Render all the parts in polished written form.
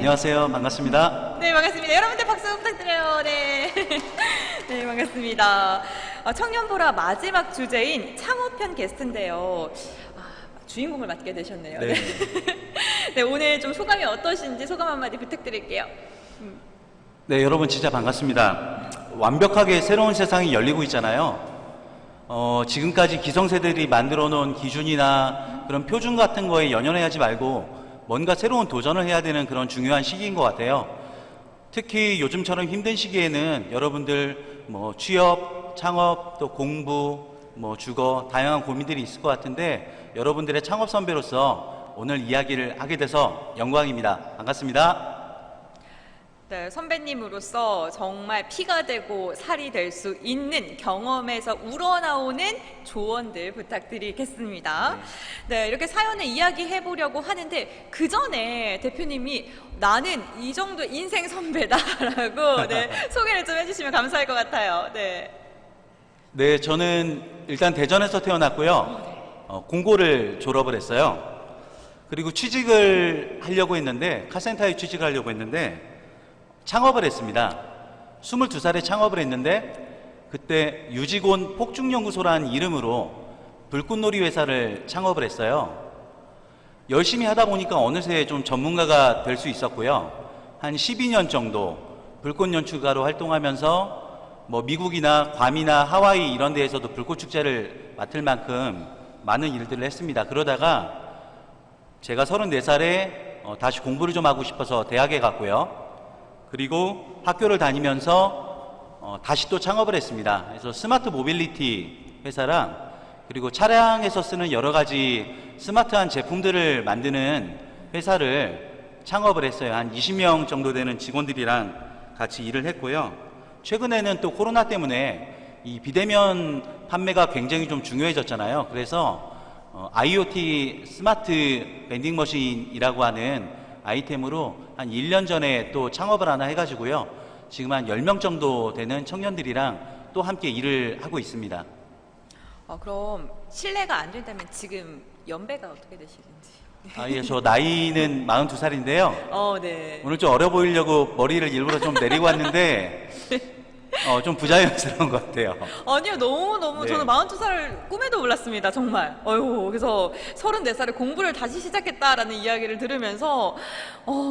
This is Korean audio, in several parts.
안녕하세요. 반갑습니다. 네, 반갑습니다. 여러분들 박수 부탁드려요. 네. 네, 반갑습니다. 청년보라 마지막 주제인 창업편 게스트인데요. 주인공을 맡게 되셨네요. 네. 네, 오늘 좀 소감이 어떠신지 소감 한마디 부탁드릴게요. 네, 여러분 진짜 반갑습니다. 완벽하게 새로운 세상이 열리고 있잖아요. 지금까지 기성세대들이 만들어 놓은 기준이나 그런 표준 같은 거에 연연해하지 말고 뭔가 새로운 도전을 해야 되는 그런 중요한 시기인 것 같아요. 특히 요즘처럼 힘든 시기에는 여러분들 취업, 창업, 또 공부, 주거 다양한 고민들이 있을 것 같은데 여러분들의 창업 선배로서 오늘 이야기를 하게 돼서 영광입니다. 반갑습니다. 네, 선배님으로서 정말 피가 되고 살이 될 수 있는 경험에서 우러나오는 조언들 부탁드리겠습니다. 네, 이렇게 사연을 이야기해 보려고 하는데 그 전에 대표님이 나는 이 정도 인생 선배다라고 네, 소개를 좀 해주시면 감사할 것 같아요. 네. 네, 저는 일단 대전에서 태어났고요. 공고를 졸업을 했어요. 그리고 취직을 하려고 했는데 카센터에 취직을 하려고 했는데 창업을 했습니다. 22살에 창업을 했는데 그때 유직원 폭죽연구소라는 이름으로 불꽃놀이 회사를 창업을 했어요. 열심히 하다 보니까 어느새 좀 전문가가 될 수 있었고요. 한 12년 정도 불꽃 연출가로 활동하면서 미국이나 괌이나 하와이 이런 데에서도 불꽃 축제를 맡을 만큼 많은 일들을 했습니다. 그러다가 제가 34살에 다시 공부를 좀 하고 싶어서 대학에 갔고요. 그리고 학교를 다니면서 다시 또 창업을 했습니다. 그래서 스마트 모빌리티 회사랑 그리고 차량에서 쓰는 여러 가지 스마트한 제품들을 만드는 회사를 창업을 했어요. 한 20명 정도 되는 직원들이랑 같이 일을 했고요. 최근에는 또 코로나 때문에 이 비대면 판매가 굉장히 좀 중요해졌잖아요. 그래서 IoT 스마트 밴딩머신이라고 하는 아이템으로 한 1년 전에 또 창업을 하나 해가지고요. 지금 한 10명 정도 되는 청년들이랑 또 함께 일을 하고 있습니다. 그럼 실례가 안 된다면 지금 연배가 어떻게 되시는지? 예, 저 나이는 42살인데요. 네. 오늘 좀 어려 보이려고 머리를 일부러 좀 내리고 왔는데 좀 부자연스러운 것 같아요. 아니요, 너무 네. 저는 42살 꿈에도 몰랐습니다, 정말. 그래서 34살에 공부를 다시 시작했다라는 이야기를 들으면서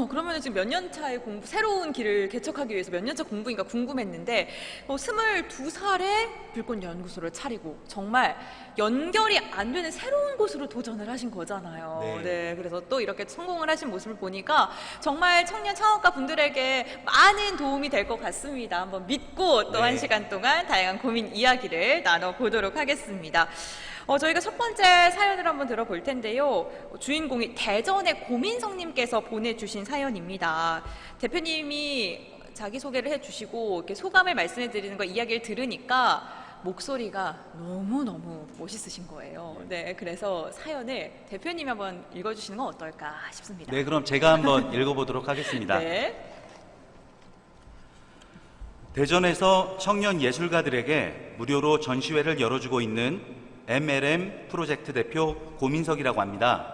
그러면 지금 몇 년 차의 공부, 새로운 길을 개척하기 위해서 몇 년 차 공부인가 궁금했는데 22살에 불꽃연구소를 차리고 정말 연결이 안 되는 새로운 곳으로 도전을 하신 거잖아요. 네, 그래서 또 이렇게 성공을 하신 모습을 보니까 정말 청년 창업가 분들에게 많은 도움이 될 것 같습니다. 한번 믿고 또 한 시간 동안 다양한 고민 이야기를 나눠보도록 하겠습니다. 저희가 첫 번째 사연을 한번 들어볼 텐데요. 주인공이 대전의 고민성님께서 보내주신 사연입니다. 대표님이 자기소개를 해주시고 이렇게 소감을 말씀해 드리는 거 이야기를 들으니까 목소리가 너무너무 멋있으신 거예요. 네, 그래서 사연을 대표님이 한번 읽어주시는 건 어떨까 싶습니다. 네, 그럼 제가 한번 읽어보도록 하겠습니다. 네. 대전에서 청년 예술가들에게 무료로 전시회를 열어주고 있는 MLM 프로젝트 대표 고민석이라고 합니다.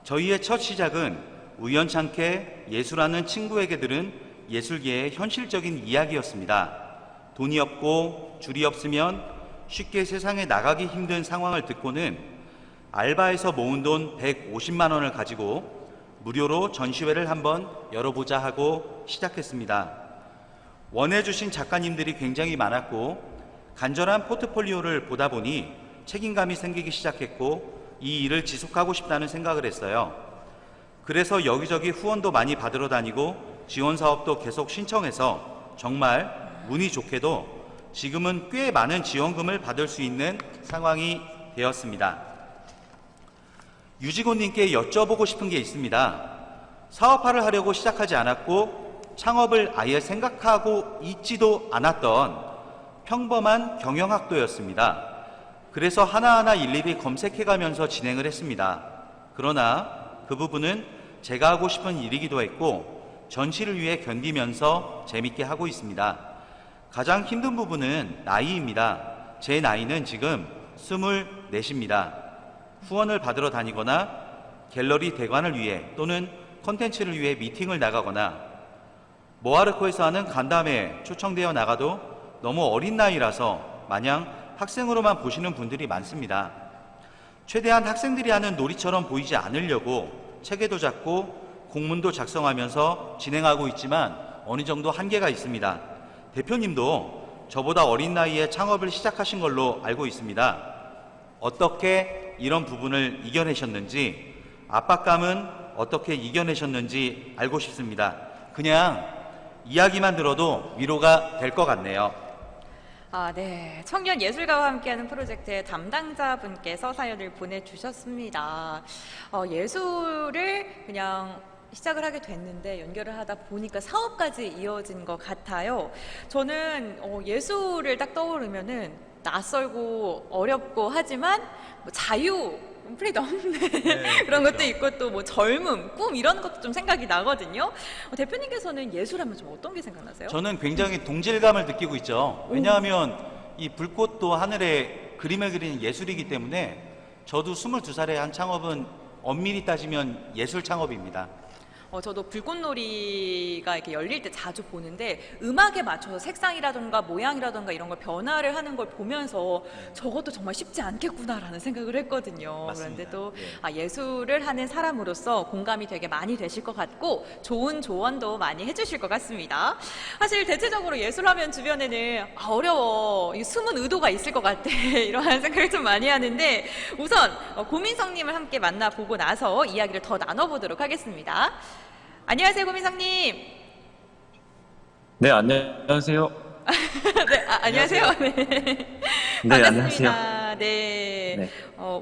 저희의 첫 시작은 우연찮게 예술하는 친구에게 들은 예술계의 현실적인 이야기였습니다. 돈이 없고 줄이 없으면 쉽게 세상에 나가기 힘든 상황을 듣고는 알바에서 모은 돈 150만 원을 가지고 무료로 전시회를 한번 열어보자 하고 시작했습니다. 원해주신 작가님들이 굉장히 많았고 간절한 포트폴리오를 보다 보니 책임감이 생기기 시작했고 이 일을 지속하고 싶다는 생각을 했어요. 그래서 여기저기 후원도 많이 받으러 다니고 지원사업도 계속 신청해서 정말 운이 좋게도 지금은 꽤 많은 지원금을 받을 수 있는 상황이 되었습니다. 유직원님께 여쭤보고 싶은 게 있습니다. 사업화를 하려고 시작하지 않았고 창업을 아예 생각하고 있지도 않았던 평범한 경영학도였습니다. 그래서 하나하나 일일이 검색해가면서 진행을 했습니다. 그러나 그 부분은 제가 하고 싶은 일이기도 했고 전시를 위해 견디면서 재밌게 하고 있습니다. 가장 힘든 부분은 나이입니다. 제 나이는 지금 24입니다. 후원을 받으러 다니거나 갤러리 대관을 위해 또는 컨텐츠를 위해 미팅을 나가거나 모아르코에서 하는 간담회 초청되어 나가도 너무 어린 나이라서 마냥 학생으로만 보시는 분들이 많습니다. 최대한 학생들이 하는 놀이처럼 보이지 않으려고 체계도 잡고 공문도 작성하면서 진행하고 있지만 어느 정도 한계가 있습니다. 대표님도 저보다 어린 나이에 창업을 시작하신 걸로 알고 있습니다. 어떻게 이런 부분을 이겨내셨는지, 압박감은 어떻게 이겨내셨는지 알고 싶습니다. 그냥 이야기만 들어도 위로가 될 것 같네요. 아, 네. 청년 예술가와 함께하는 프로젝트의 담당자분께서 사연을 보내주셨습니다. 예술을 그냥 시작을 하게 됐는데 연결을 하다 보니까 사업까지 이어진 것 같아요. 저는 예술을 딱 떠오르면은 낯설고 어렵고 하지만 뭐 자유, 프리덤 그런 것도 있고 또 뭐 젊음, 꿈 이런 것도 좀 생각이 나거든요. 대표님께서는 예술하면 좀 어떤 게 생각나세요? 저는 굉장히 동질감을 느끼고 있죠. 왜냐하면 이 불꽃도 하늘에 그림을 그리는 예술이기 때문에 저도 22살에 한 창업은 엄밀히 따지면 예술 창업입니다. 저도 불꽃놀이가 이렇게 열릴 때 자주 보는데 음악에 맞춰서 색상이라던가 모양이라던가 이런 걸 변화를 하는 걸 보면서 저것도 정말 쉽지 않겠구나라는 생각을 했거든요. 맞습니다. 그런데 또 예. 예술을 하는 사람으로서 공감이 되게 많이 되실 것 같고 좋은 조언도 많이 해주실 것 같습니다. 사실 대체적으로 예술하면 주변에는 어려워, 이 숨은 의도가 있을 것 같아 이러한 생각을 좀 많이 하는데 우선 고민성님을 함께 만나보고 나서 이야기를 더 나눠보도록 하겠습니다. 안녕하세요, 고민성님. 네, 안녕하세요. 네, 안녕하세요. 네. 네, 반갑습니다. 안녕하세요. 네. 네.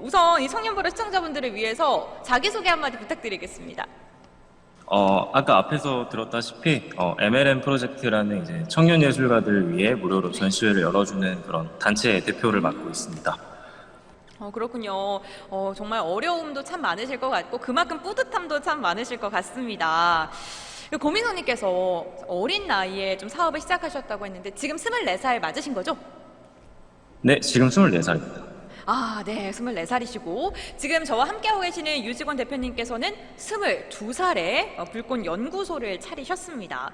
우선 이 청년보라 시청자분들을 위해서 자기소개 한마디 부탁드리겠습니다. 아까 앞에서 들었다시피, MLM 프로젝트라는 이제 청년 예술가들을 위해 무료로 전시회를 열어주는 그런 단체의 대표를 맡고 있습니다. 그렇군요. 정말 어려움도 참 많으실 것 같고 그만큼 뿌듯함도 참 많으실 것 같습니다. 고민호님께서 어린 나이에 좀 사업을 시작하셨다고 했는데 지금 24살 맞으신 거죠? 네, 지금 24살입니다. 아, 네, 24살이시고 지금 저와 함께하고 계시는 유직원 대표님께서는 22살에 불꽃 연구소를 차리셨습니다.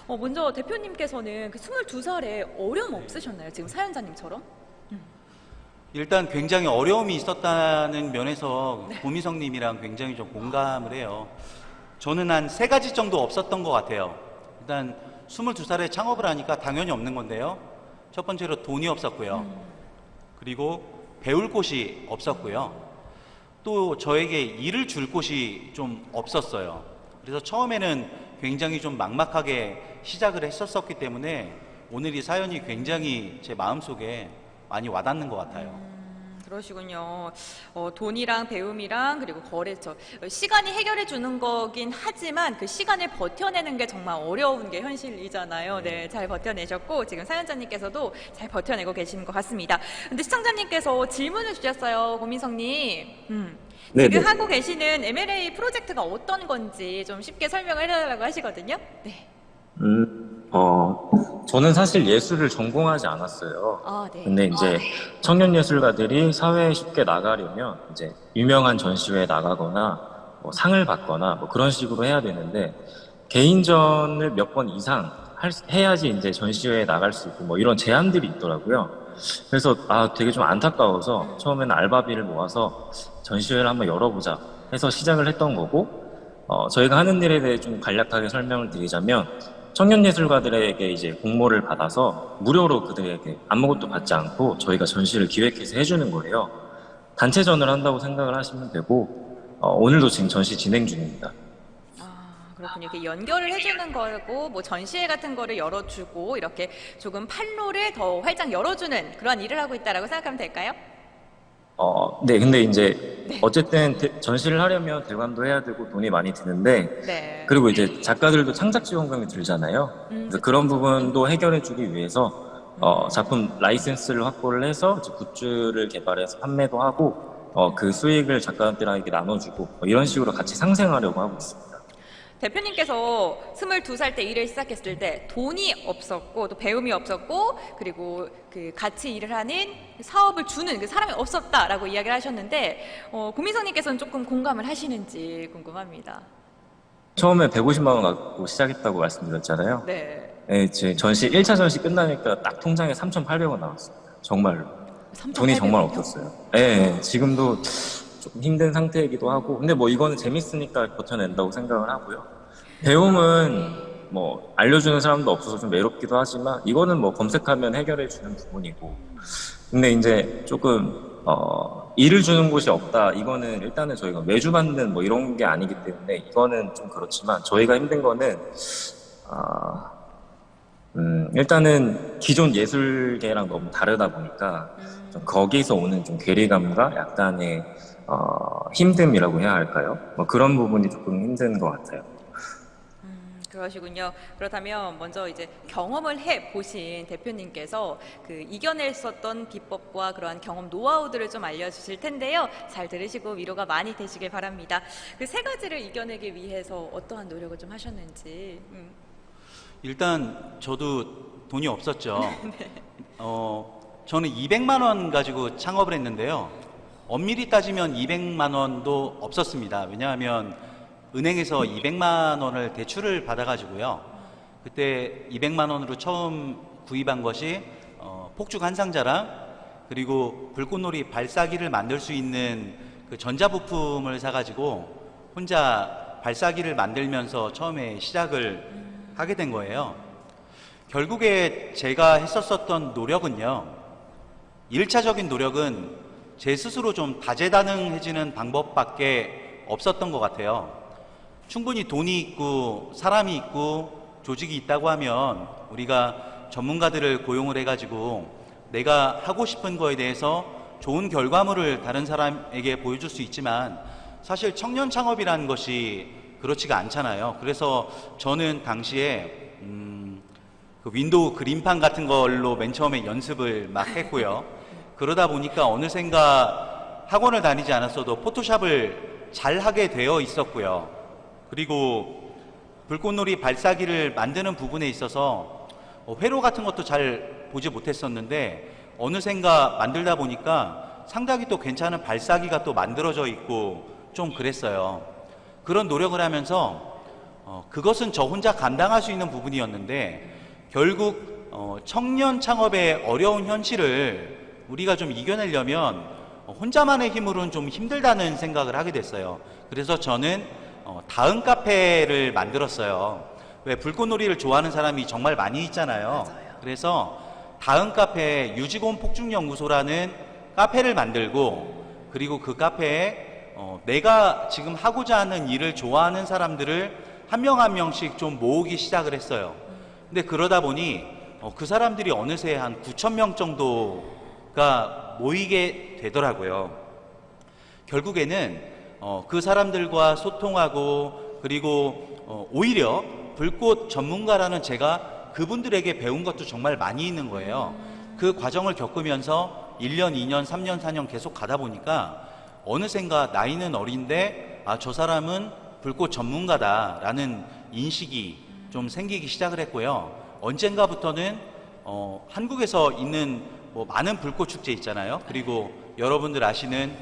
먼저 대표님께서는 그 22살에 어려움 없으셨나요? 지금 사연자님처럼? 일단 굉장히 어려움이 있었다는 면에서 고미성님이랑 굉장히 좀 공감을 해요. 저는 한 3가지 정도 없었던 것 같아요. 일단 22살에 창업을 하니까 당연히 없는 건데요. 첫 번째로 돈이 없었고요. 그리고 배울 곳이 없었고요. 또 저에게 일을 줄 곳이 좀 없었어요. 그래서 처음에는 굉장히 좀 막막하게 시작을 했었기 때문에 오늘 이 사연이 굉장히 제 마음속에 많이 와닿는 것 같아요. 그러시군요. 돈이랑 배움이랑 그리고 거래처 시간이 해결해 주는 거긴 하지만 그 시간을 버텨내는 게 정말 어려운 게 현실이잖아요. 네, 잘 버텨내셨고 지금 사연자님께서도 잘 버텨내고 계시는 것 같습니다. 근데 시청자님께서 질문을 주셨어요, 고민성님. 네, 지금 네. 하고 계시는 MLA 프로젝트가 어떤 건지 좀 쉽게 설명을 해달라고 하시거든요. 네. 저는 사실 예술을 전공하지 않았어요. 아, 네. 근데 이제 청년 예술가들이 사회에 쉽게 나가려면 이제 유명한 전시회에 나가거나 뭐 상을 받거나 뭐 그런 식으로 해야 되는데 개인전을 몇 번 이상 해야지 이제 전시회에 나갈 수 있고 뭐 이런 제한들이 있더라고요. 그래서 되게 좀 안타까워서 처음에는 알바비를 모아서 전시회를 한번 열어보자 해서 시작을 했던 거고 저희가 하는 일에 대해 좀 간략하게 설명을 드리자면 청년 예술가들에게 이제 공모를 받아서 무료로 그들에게 아무것도 받지 않고 저희가 전시를 기획해서 해주는 거예요. 단체전을 한다고 생각을 하시면 되고 오늘도 지금 전시 진행 중입니다. 그렇군요. 이렇게 연결을 해주는 거고 뭐 전시회 같은 거를 열어주고 이렇게 조금 판로를 더 활짝 열어주는 그런 일을 하고 있다라고 생각하면 될까요? 네, 근데 이제 어쨌든 전시를 하려면 대관도 해야 되고 돈이 많이 드는데 네. 그리고 이제 작가들도 창작 지원금이 들잖아요. 그래서 그런 부분도 해결해주기 위해서 작품 라이센스를 확보를 해서 이제 굿즈를 개발해서 판매도 하고 그 수익을 작가들에게 나눠주고 이런 식으로 같이 상생하려고 하고 있습니다. 대표님께서 22살 때 일을 시작했을 때 돈이 없었고 또 배움이 없었고 그리고 그 같이 일을 하는 사업을 주는 그 사람이 없었다라고 이야기를 하셨는데 고민성님께서는 조금 공감을 하시는지 궁금합니다. 처음에 150만 원 갖고 시작했다고 말씀드렸잖아요. 네. 네, 제 1차 전시 끝나니까 딱 통장에 3,800원 나왔어요. 정말로. 돈이 정말 3,800 원이요? 없었어요. 네, 지금도 좀 힘든 상태이기도 하고, 근데 뭐 이거는 재밌으니까 버텨낸다고 생각을 하고요. 배움은 뭐 알려주는 사람도 없어서 좀 외롭기도 하지만, 이거는 뭐 검색하면 해결해주는 부분이고, 근데 이제 조금 일을 주는 곳이 없다. 이거는 일단은 저희가 매주 받는 뭐 이런 게 아니기 때문에 이거는 좀 그렇지만, 저희가 힘든 거는 일단은 기존 예술계랑 너무 다르다 보니까 좀 거기서 오는 좀 괴리감과 약간의 힘듦이라고 해야 할까요? 뭐 그런 부분이 조금 힘든 것 같아요. 그러시군요. 그렇다면 먼저 이제 경험을 해 보신 대표님께서 그 이겨냈었던 비법과 그러한 경험 노하우들을 좀 알려주실 텐데요. 잘 들으시고 위로가 많이 되시길 바랍니다. 그 세 가지를 이겨내기 위해서 어떠한 노력을 좀 하셨는지. 일단 저도 돈이 없었죠. 저는 200만 원 가지고 창업을 했는데요. 엄밀히 따지면 200만 원도 없었습니다. 왜냐하면 은행에서 200만 원을 대출을 받아가지고요. 그때 200만 원으로 처음 구입한 것이 폭죽 한 상자랑 그리고 불꽃놀이 발사기를 만들 수 있는 그 전자부품을 사가지고 혼자 발사기를 만들면서 처음에 시작을 하게 된 거예요. 결국에 제가 했었던 노력은요. 1차적인 노력은 제 스스로 좀 다재다능해지는 방법밖에 없었던 것 같아요. 충분히 돈이 있고 사람이 있고 조직이 있다고 하면 우리가 전문가들을 고용을 해가지고 내가 하고 싶은 거에 대해서 좋은 결과물을 다른 사람에게 보여줄 수 있지만 사실 청년 창업이라는 것이 그렇지가 않잖아요. 그래서 저는 당시에 그 윈도우 그림판 같은 걸로 맨 처음에 연습을 막 했고요. 그러다 보니까 어느샌가 학원을 다니지 않았어도 포토샵을 잘 하게 되어 있었고요. 그리고 불꽃놀이 발사기를 만드는 부분에 있어서 회로 같은 것도 잘 보지 못했었는데 어느샌가 만들다 보니까 상당히 또 괜찮은 발사기가 또 만들어져 있고 좀 그랬어요. 그런 노력을 하면서 그것은 저 혼자 감당할 수 있는 부분이었는데 결국 청년 창업의 어려운 현실을 우리가 좀 이겨내려면 혼자만의 힘으로는 좀 힘들다는 생각을 하게 됐어요. 그래서 저는 다음 카페를 만들었어요. 왜 불꽃놀이를 좋아하는 사람이 정말 많이 있잖아요. 맞아요. 그래서 다음 카페 유지곤 폭죽연구소라는 카페를 만들고 그리고 그 카페에 내가 지금 하고자 하는 일을 좋아하는 사람들을 한 명 한 명씩 좀 모으기 시작을 했어요. 근데 그러다 보니 그 사람들이 어느새 한 9,000명 정도가 모이게 되더라고요. 결국에는 그 사람들과 소통하고 그리고 오히려 불꽃 전문가라는 제가 그분들에게 배운 것도 정말 많이 있는 거예요. 그 과정을 겪으면서 1년, 2년, 3년, 4년 계속 가다 보니까 어느샌가 나이는 어린데 저 사람은 불꽃 전문가다라는 인식이 좀 생기기 시작을 했고요. 언젠가부터는 한국에서 있는 뭐 많은 불꽃 축제 있잖아요. 그리고 여러분들 아시는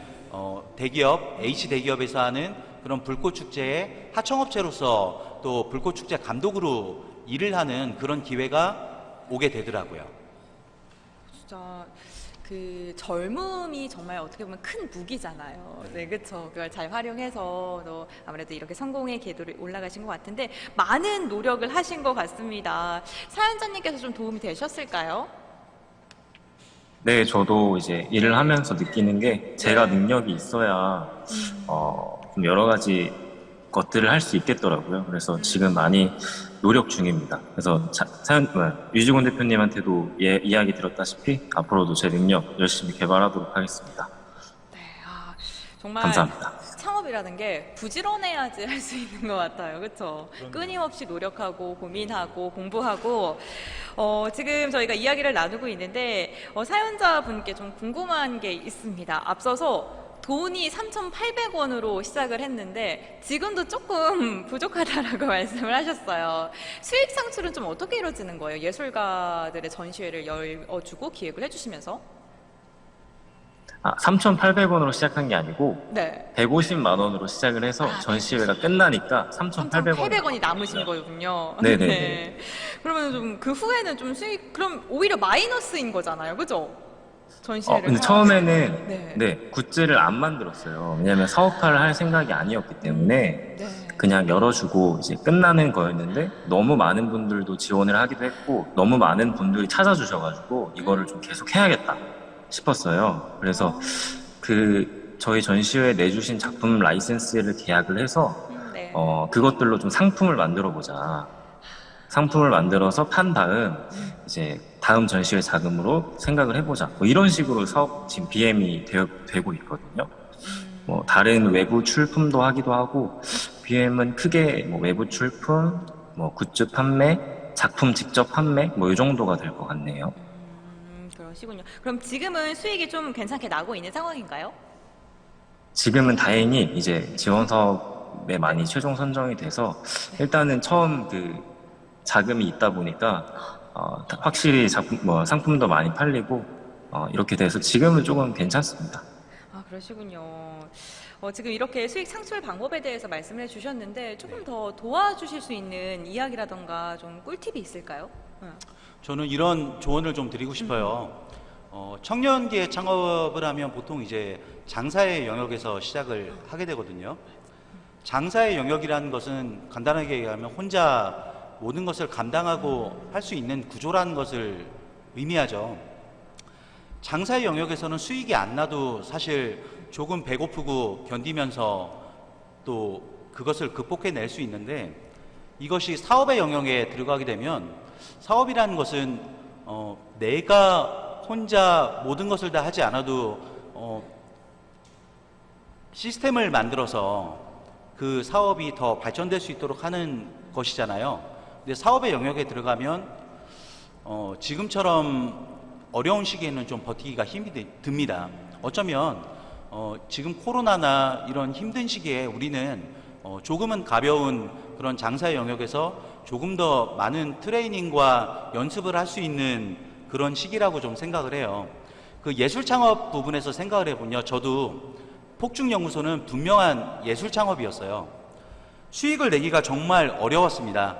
대기업, H대기업에서 하는 그런 불꽃 축제의 하청업체로서 또 불꽃 축제 감독으로 일을 하는 그런 기회가 오게 되더라고요. 진짜 그 젊음이 정말 어떻게 보면 큰 무기잖아요. 네, 그렇죠. 그걸 잘 활용해서 또 아무래도 이렇게 성공의 궤도를 올라가신 것 같은데 많은 노력을 하신 것 같습니다. 사연자님께서 좀 도움이 되셨을까요? 네, 저도 이제 일을 하면서 느끼는 게 제가 능력이 있어야 좀 여러 가지 것들을 할 수 있겠더라고요. 그래서 지금 많이 노력 중입니다. 그래서 유지곤 대표님한테도 이야기 드렸다시피 앞으로도 제 능력 열심히 개발하도록 하겠습니다. 네, 정말 감사합니다. 창업이라는 게 부지런해야지 할 수 있는 것 같아요. 그렇죠? 끊임없이 노력하고 고민하고 공부하고 지금 저희가 이야기를 나누고 있는데 사연자분께 좀 궁금한 게 있습니다. 앞서서 돈이 3,800원으로 시작을 했는데 지금도 조금 부족하다라고 말씀을 하셨어요. 수익 창출은 좀 어떻게 이루어지는 거예요? 예술가들의 전시회를 열어주고 기획을 해주시면서? 3,800원으로 시작한 게 아니고 네. 150만 원으로 시작을 해서 전시회가 끝나니까 3,800원. 3,800원이 남으신 거군요. 네네네. 네. 그러면 좀 그 후에는 좀 수익, 그럼 오히려 마이너스인 거잖아요. 그죠? 전시회를. 근데 처음에는 네. 네, 굿즈를 안 만들었어요. 왜냐면 사업화를 할 생각이 아니었기 때문에 네. 그냥 열어주고 이제 끝나는 거였는데 너무 많은 분들도 지원을 하기도 했고 너무 많은 분들이 찾아주셔가지고 이거를 좀 계속 해야겠다 싶었어요. 그래서 저희 전시회에 내주신 작품 라이센스를 계약을 해서 네. 그것들로 좀 상품을 만들어 보자. 상품을 만들어서 판 다음 이제 다음 전시회 자금으로 생각을 해보자. 뭐 이런 식으로 사업 지금 BM이 되고 있거든요. 뭐 다른 외부 출품도 하기도 하고 BM은 크게 뭐 외부 출품, 뭐 굿즈 판매, 작품 직접 판매 뭐 이 정도가 될 것 같네요. 그러시군요. 그럼 지금은 수익이 좀 괜찮게 나고 있는 상황인가요? 지금은 다행히 이제 지원 사업에 많이 최종 선정이 돼서 일단은 처음 자금이 있다 보니까 확실히 상품도 많이 팔리고 이렇게 돼서 지금은 조금 괜찮습니다. 아, 그러시군요. 지금 이렇게 수익 창출 방법에 대해서 말씀을 해주셨는데 조금 더 도와주실 수 있는 이야기라던가 좀 꿀팁이 있을까요? 저는 이런 조언을 좀 드리고 싶어요. 청년기에 창업을 하면 보통 이제 장사의 영역에서 시작을 하게 되거든요. 장사의 영역이라는 것은 간단하게 얘기하면 혼자 모든 것을 감당하고 할 수 있는 구조라는 것을 의미하죠. 장사의 영역에서는 수익이 안 나도 사실 조금 배고프고 견디면서 또 그것을 극복해낼 수 있는데, 이것이 사업의 영역에 들어가게 되면 사업이라는 것은 내가 혼자 모든 것을 다 하지 않아도 시스템을 만들어서 그 사업이 더 발전될 수 있도록 하는 것이잖아요. 근데 사업의 영역에 들어가면 지금처럼 어려운 시기에는 좀 버티기가 힘이 듭니다. 어쩌면 지금 코로나나 이런 힘든 시기에 우리는 조금은 가벼운 그런 장사의 영역에서 조금 더 많은 트레이닝과 연습을 할 수 있는 그런 시기라고 좀 생각을 해요. 그 예술 창업 부분에서 생각을 해보면 저도 폭죽연구소는 분명한 예술 창업이었어요. 수익을 내기가 정말 어려웠습니다.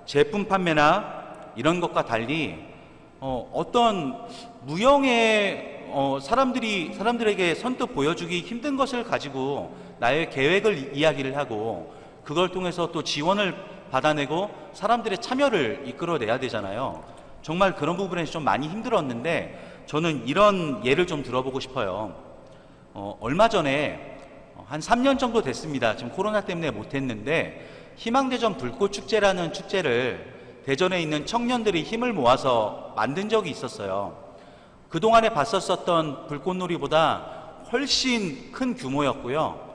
제품 판매나 이런 것과 달리 어떤 무형의 사람들에게 선뜻 보여주기 힘든 것을 가지고 나의 계획을 이야기를 하고 그걸 통해서 또 지원을 받아내고 사람들의 참여를 이끌어내야 되잖아요. 정말 그런 부분에서 좀 많이 힘들었는데 저는 이런 예를 좀 들어보고 싶어요. 얼마 전에 한 3년 정도 됐습니다. 지금 코로나 때문에 못했는데 희망대전 불꽃축제라는 축제를 대전에 있는 청년들이 힘을 모아서 만든 적이 있었어요. 그동안에 봤었던 불꽃놀이보다 훨씬 큰 규모였고요.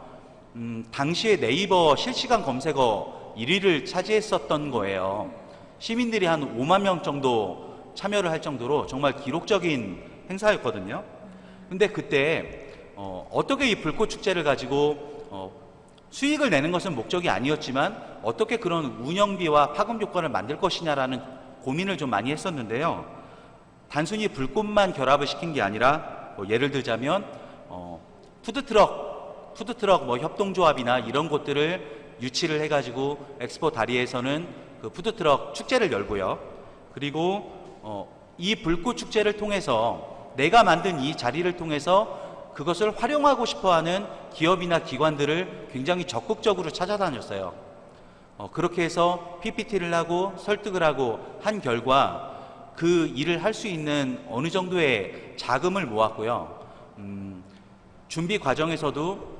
당시에 네이버 실시간 검색어 1위를 차지했었던 거예요. 시민들이 한 5만 명 정도 참여를 할 정도로 정말 기록적인 행사였거든요. 근데 그때 어떻게 이 불꽃축제를 가지고 수익을 내는 것은 목적이 아니었지만 어떻게 그런 운영비와 파급 요건을 만들 것이냐라는 고민을 좀 많이 했었는데요. 단순히 불꽃만 결합을 시킨 게 아니라 예를 들자면 푸드트럭 협동조합이나 이런 곳들을 유치를 해가지고 엑스포 다리에서는 그 푸드트럭 축제를 열고요. 그리고 이 불꽃축제를 통해서 내가 만든 이 자리를 통해서 그것을 활용하고 싶어하는 기업이나 기관들을 굉장히 적극적으로 찾아다녔어요. 그렇게 해서 PPT를 하고 설득을 하고 한 결과 그 일을 할 수 있는 어느 정도의 자금을 모았고요. 준비 과정에서도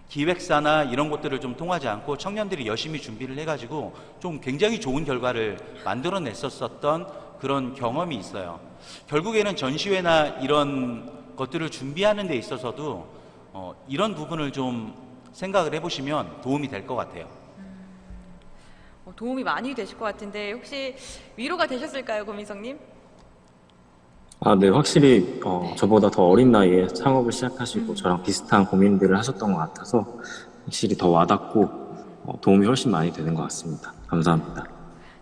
기획사나 이런 것들을 좀 통하지 않고 청년들이 열심히 준비를 해가지고 좀 굉장히 좋은 결과를 만들어냈었던 그런 경험이 있어요. 결국에는 전시회나 이런 것들을 준비하는 데 있어서도 이런 부분을 좀 생각을 해보시면 도움이 될 것 같아요. 도움이 많이 되실 것 같은데 혹시 위로가 되셨을까요, 고민성님? 네, 확실히 저보다 더 어린 나이에 창업을 시작하시고 저랑 비슷한 고민들을 하셨던 것 같아서 확실히 더 와닿고 도움이 훨씬 많이 되는 것 같습니다. 감사합니다.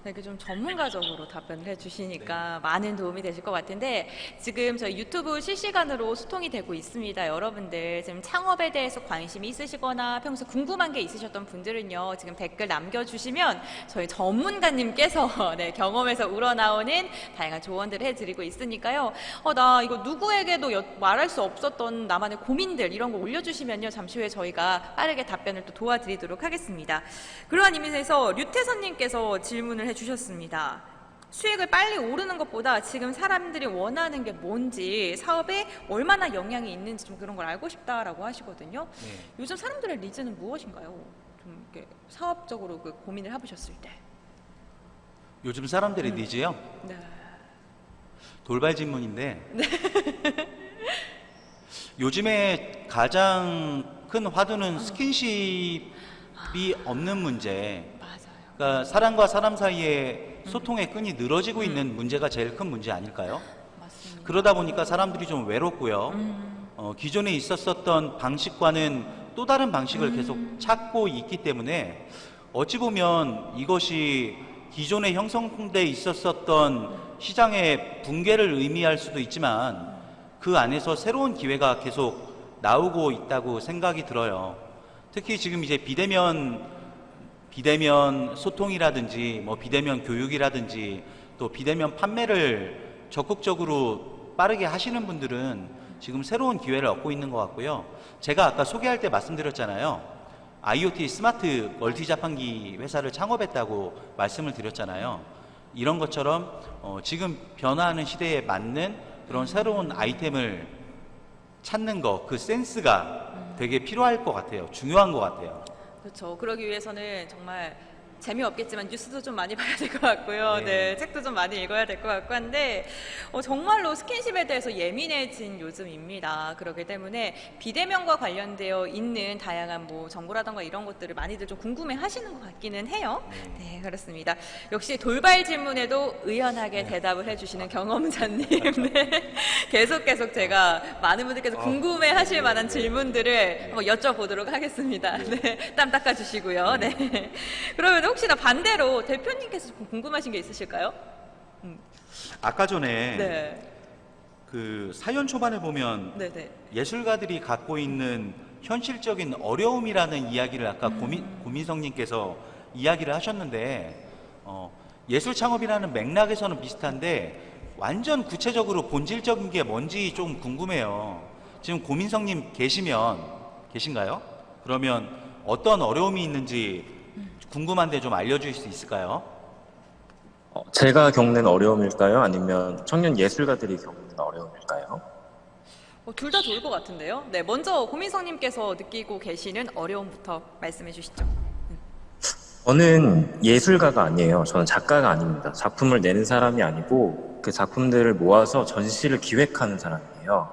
이렇게 좀 전문가적으로 답변을 해주시니까 많은 도움이 되실 것 같은데, 지금 저희 유튜브 실시간으로 소통이 되고 있습니다. 여러분들 지금 창업에 대해서 관심이 있으시거나 평소 궁금한 게 있으셨던 분들은요, 지금 댓글 남겨주시면 저희 전문가님께서 네, 경험에서 우러나오는 다양한 조언들을 해드리고 있으니까요. 나 이거 누구에게도 말할 수 없었던 나만의 고민들 이런 거 올려주시면요, 잠시 후에 저희가 빠르게 답변을 또 도와드리도록 하겠습니다. 그러한 의미에서 류태선님께서 질문을 해주셨습니다. 수익을 빨리 오르는 것보다 지금 사람들이 원하는 게 뭔지, 사업에 얼마나 영향이 있는지 좀 그런 걸 알고 싶다라고 하시거든요. 네. 요즘 사람들의 니즈는 무엇인가요? 좀 이렇게 사업적으로 그 고민을 해보셨을 때. 요즘 사람들의 니즈요? 네. 돌발 질문인데 요즘에 가장 큰 화두는 스킨십이 없는 문제, 맞아요. 그러니까 사람과 사람 사이에 소통의 끈이 늘어지고 있는 문제가 제일 큰 문제 아닐까요? 맞습니다. 그러다 보니까 사람들이 좀 외롭고요. 기존에 있었었던 방식과는 또 다른 방식을 계속 찾고 있기 때문에 어찌 보면 이것이 기존에 형성돼 있었었던 시장의 붕괴를 의미할 수도 있지만 그 안에서 새로운 기회가 계속 나오고 있다고 생각이 들어요. 특히 지금 이제 비대면 소통이라든지 뭐 비대면 교육이라든지 또 비대면 판매를 적극적으로 빠르게 하시는 분들은 지금 새로운 기회를 얻고 있는 것 같고요. 제가 아까 소개할 때 말씀드렸잖아요. IoT 스마트 멀티 자판기 회사를 창업했다고 말씀을 드렸잖아요. 이런 것처럼 지금 변화하는 시대에 맞는 그런 새로운 아이템을 찾는 거, 그 센스가 되게 필요할 것 같아요. 중요한 것 같아요. 그렇죠. 그러기 위해서는 정말 재미없겠지만 뉴스도 좀 많이 봐야 될 것 같고요. 네. 네, 책도 좀 많이 읽어야 될 것 같고 한데 정말로 스킨십에 대해서 예민해진 요즘입니다. 그렇기 때문에 비대면과 관련되어 있는 다양한 뭐 정보라던가 이런 것들을 많이들 좀 궁금해하시는 것 같기는 해요. 네, 그렇습니다. 역시 돌발 질문에도 의연하게 대답을 해주시는 경험자님. 네. 계속 제가 많은 분들께서 궁금해하실 만한 질문들을 한번 여쭤보도록 하겠습니다. 네, 땀 닦아주시고요. 네. 그러면 혹시나 반대로 대표님께서 좀 궁금하신 게 있으실까요? 아까 전에 네. 그 사연 초반에 보면 네네. 예술가들이 갖고 있는 현실적인 어려움이라는 이야기를 아까 고민성님께서 이야기를 하셨는데 예술 창업이라는 맥락에서는 비슷한데 완전 구체적으로 본질적인 게 뭔지 좀 궁금해요. 지금 고민성님 계신가요? 그러면 어떤 어려움이 있는지 궁금한데 좀 알려주실 수 있을까요? 제가 겪는 어려움일까요? 아니면 청년 예술가들이 겪는 어려움일까요? 둘 다 좋을 것 같은데요. 네, 먼저 고민성님께서 느끼고 계시는 어려움부터 말씀해 주시죠. 저는 예술가가 아니에요. 저는 작가가 아닙니다. 작품을 내는 사람이 아니고 그 작품들을 모아서 전시를 기획하는 사람이에요.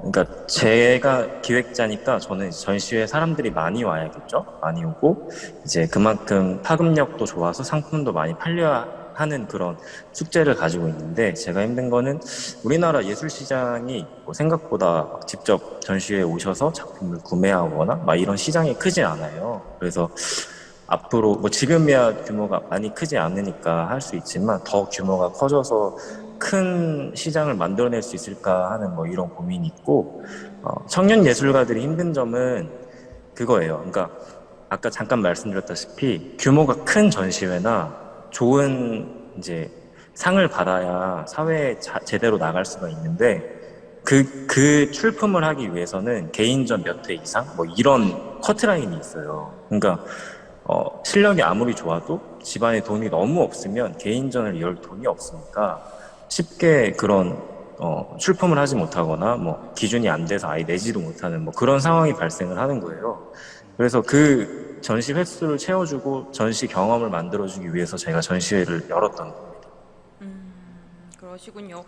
그러니까 제가 기획자니까 저는 전시회에 사람들이 많이 와야겠죠? 많이 오고 이제 그만큼 파급력도 좋아서 상품도 많이 팔려야 하는 그런 숙제를 가지고 있는데, 제가 힘든 거는 우리나라 예술 시장이 뭐 생각보다 막 직접 전시회에 오셔서 작품을 구매하거나 막 이런 시장이 크지 않아요. 그래서 앞으로 뭐 지금이야 규모가 많이 크지 않으니까 할 수 있지만 더 규모가 커져서 큰 시장을 만들어낼 수 있을까 하는 뭐 이런 고민이 있고, 청년 예술가들이 힘든 점은 그거예요. 그러니까 아까 잠깐 말씀드렸다시피 규모가 큰 전시회나 좋은 이제 상을 받아야 사회에 제대로 나갈 수가 있는데 그 출품을 하기 위해서는 개인전 몇 회 이상 뭐 이런 커트라인이 있어요. 그러니까 실력이 아무리 좋아도 집안에 돈이 너무 없으면 개인전을 열 돈이 없으니까 쉽게 그런 출품을 하지 못하거나 뭐 기준이 안 돼서 아예 내지도 못하는 뭐 그런 상황이 발생을 하는 거예요. 그래서 그 전시 횟수를 채워주고 전시 경험을 만들어주기 위해서 제가 전시회를 열었던 겁니다. 그러시군요.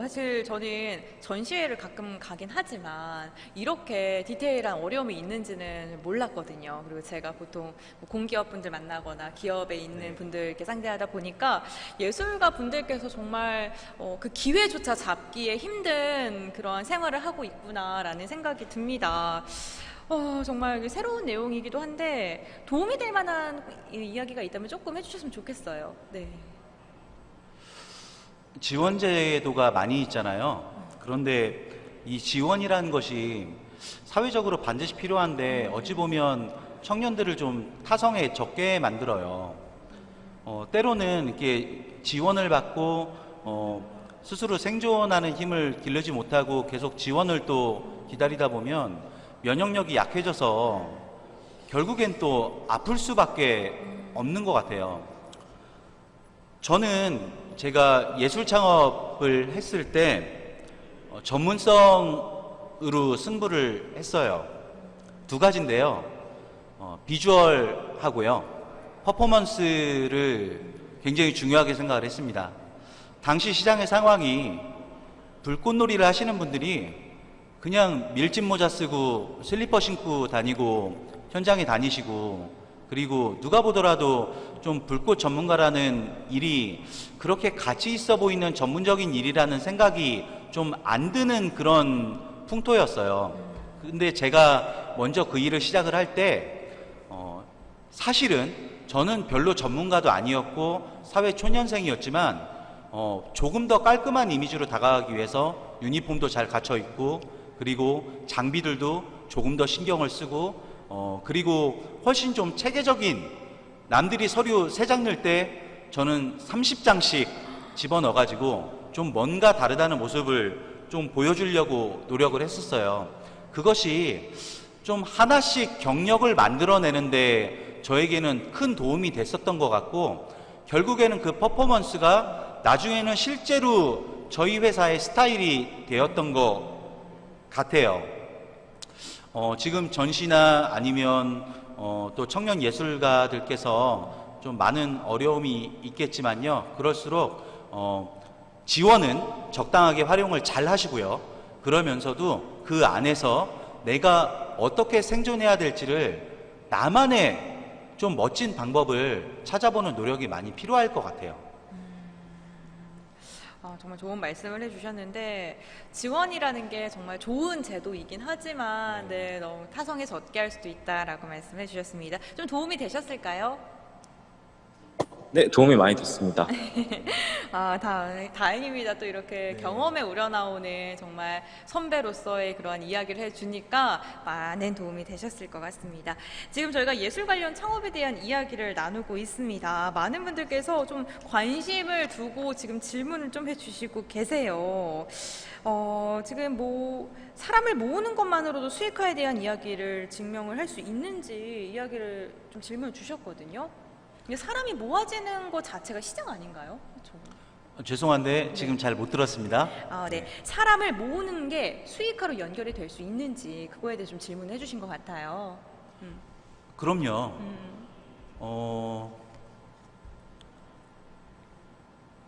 사실 저는 전시회를 가끔 가긴 하지만 이렇게 디테일한 어려움이 있는지는 몰랐거든요. 그리고 제가 보통 뭐 공기업 분들 만나거나 기업에 있는 분들 이렇게 상대하다 보니까 예술가 분들께서 정말 그 기회조차 잡기에 힘든 그런 생활을 하고 있구나라는 생각이 듭니다. 정말 이게 새로운 내용이기도 한데 도움이 될 만한 이야기가 있다면 조금 해주셨으면 좋겠어요. 네. 지원 제도가 많이 있잖아요. 그런데 이 지원이라는 것이 사회적으로 반드시 필요한데 어찌 보면 청년들을 좀 타성에 적게 만들어요. 때로는 이렇게 지원을 받고 스스로 생존하는 힘을 기르지 못하고 계속 지원을 또 기다리다 보면 면역력이 약해져서 결국엔 또 아플 수밖에 없는 것 같아요. 저는 제가 예술 창업을 했을 때 전문성으로 승부를 했어요. 두 가지인데요. 비주얼하고요. 퍼포먼스를 굉장히 중요하게 생각을 했습니다. 당시 시장의 상황이 불꽃놀이를 하시는 분들이 그냥 밀짚 모자 쓰고 슬리퍼 신고 다니고 현장에 다니시고, 그리고 누가 보더라도 좀 불꽃 전문가라는 일이 그렇게 가치 있어 보이는 전문적인 일이라는 생각이 좀 안 드는 그런 풍토였어요. 근데 제가 먼저 그 일을 시작을 할 때 사실은 저는 별로 전문가도 아니었고 사회 초년생이었지만 조금 더 깔끔한 이미지로 다가가기 위해서 유니폼도 잘 갖춰 입고, 그리고 장비들도 조금 더 신경을 쓰고, 그리고 훨씬 좀 체계적인, 남들이 서류 3장 낼 때 저는 30장씩 집어넣어 가지고 좀 뭔가 다르다는 모습을 좀 보여주려고 노력을 했었어요. 그것이 좀 하나씩 경력을 만들어내는데 저에게는 큰 도움이 됐었던 것 같고, 결국에는 그 퍼포먼스가 나중에는 실제로 저희 회사의 스타일이 되었던 것 같아요. 지금 전시나 아니면 또 청년 예술가들께서 좀 많은 어려움이 있겠지만요. 그럴수록 지원은 적당하게 활용을 잘 하시고요. 그러면서도 그 안에서 내가 어떻게 생존해야 될지를 나만의 좀 멋진 방법을 찾아보는 노력이 많이 필요할 것 같아요. 정말 좋은 말씀을 해주셨는데, 지원이라는 게 정말 좋은 제도이긴 하지만 너무 타성에 젖게 할 수도 있다라고 말씀해 주셨습니다. 좀 도움이 되셨을까요? 네, 도움이 많이 됐습니다. 다행입니다. 또 이렇게 경험에 우러나오는 정말 선배로서의 그러한 이야기를 해주니까 많은 도움이 되셨을 것 같습니다. 지금 저희가 예술 관련 창업에 대한 이야기를 나누고 있습니다. 많은 분들께서 좀 관심을 두고 지금 질문을 좀 해주시고 계세요. 지금 사람을 모으는 것만으로도 수익화에 대한 이야기를 증명을 할 수 있는지 이야기를 좀 질문을 주셨거든요. 사람이 모아지는 것 자체가 시장 아닌가요? 죄송한데 지금 잘 못 들었습니다. 네. 사람을 모으는 게 수익화로 연결이 될 수 있는지 그거에 대해 좀 질문해 주신 것 같아요. 그럼요.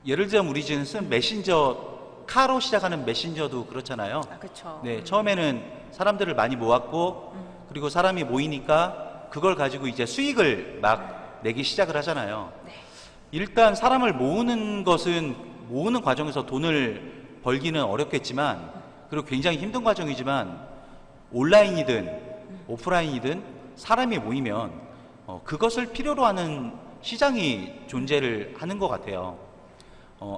예를 들자면 우리 지금 쓴 메신저, 카로 시작하는 메신저도 그렇잖아요. 그렇죠. 네, 처음에는 사람들을 많이 모았고, 그리고 사람이 모이니까 그걸 가지고 이제 수익을 막 내기 시작을 하잖아요. 네. 일단 사람을 모으는 것은 모으는 과정에서 돈을 벌기는 어렵겠지만, 그리고 굉장히 힘든 과정이지만, 온라인이든 오프라인이든 사람이 모이면 그것을 필요로 하는 시장이 존재를 하는 것 같아요.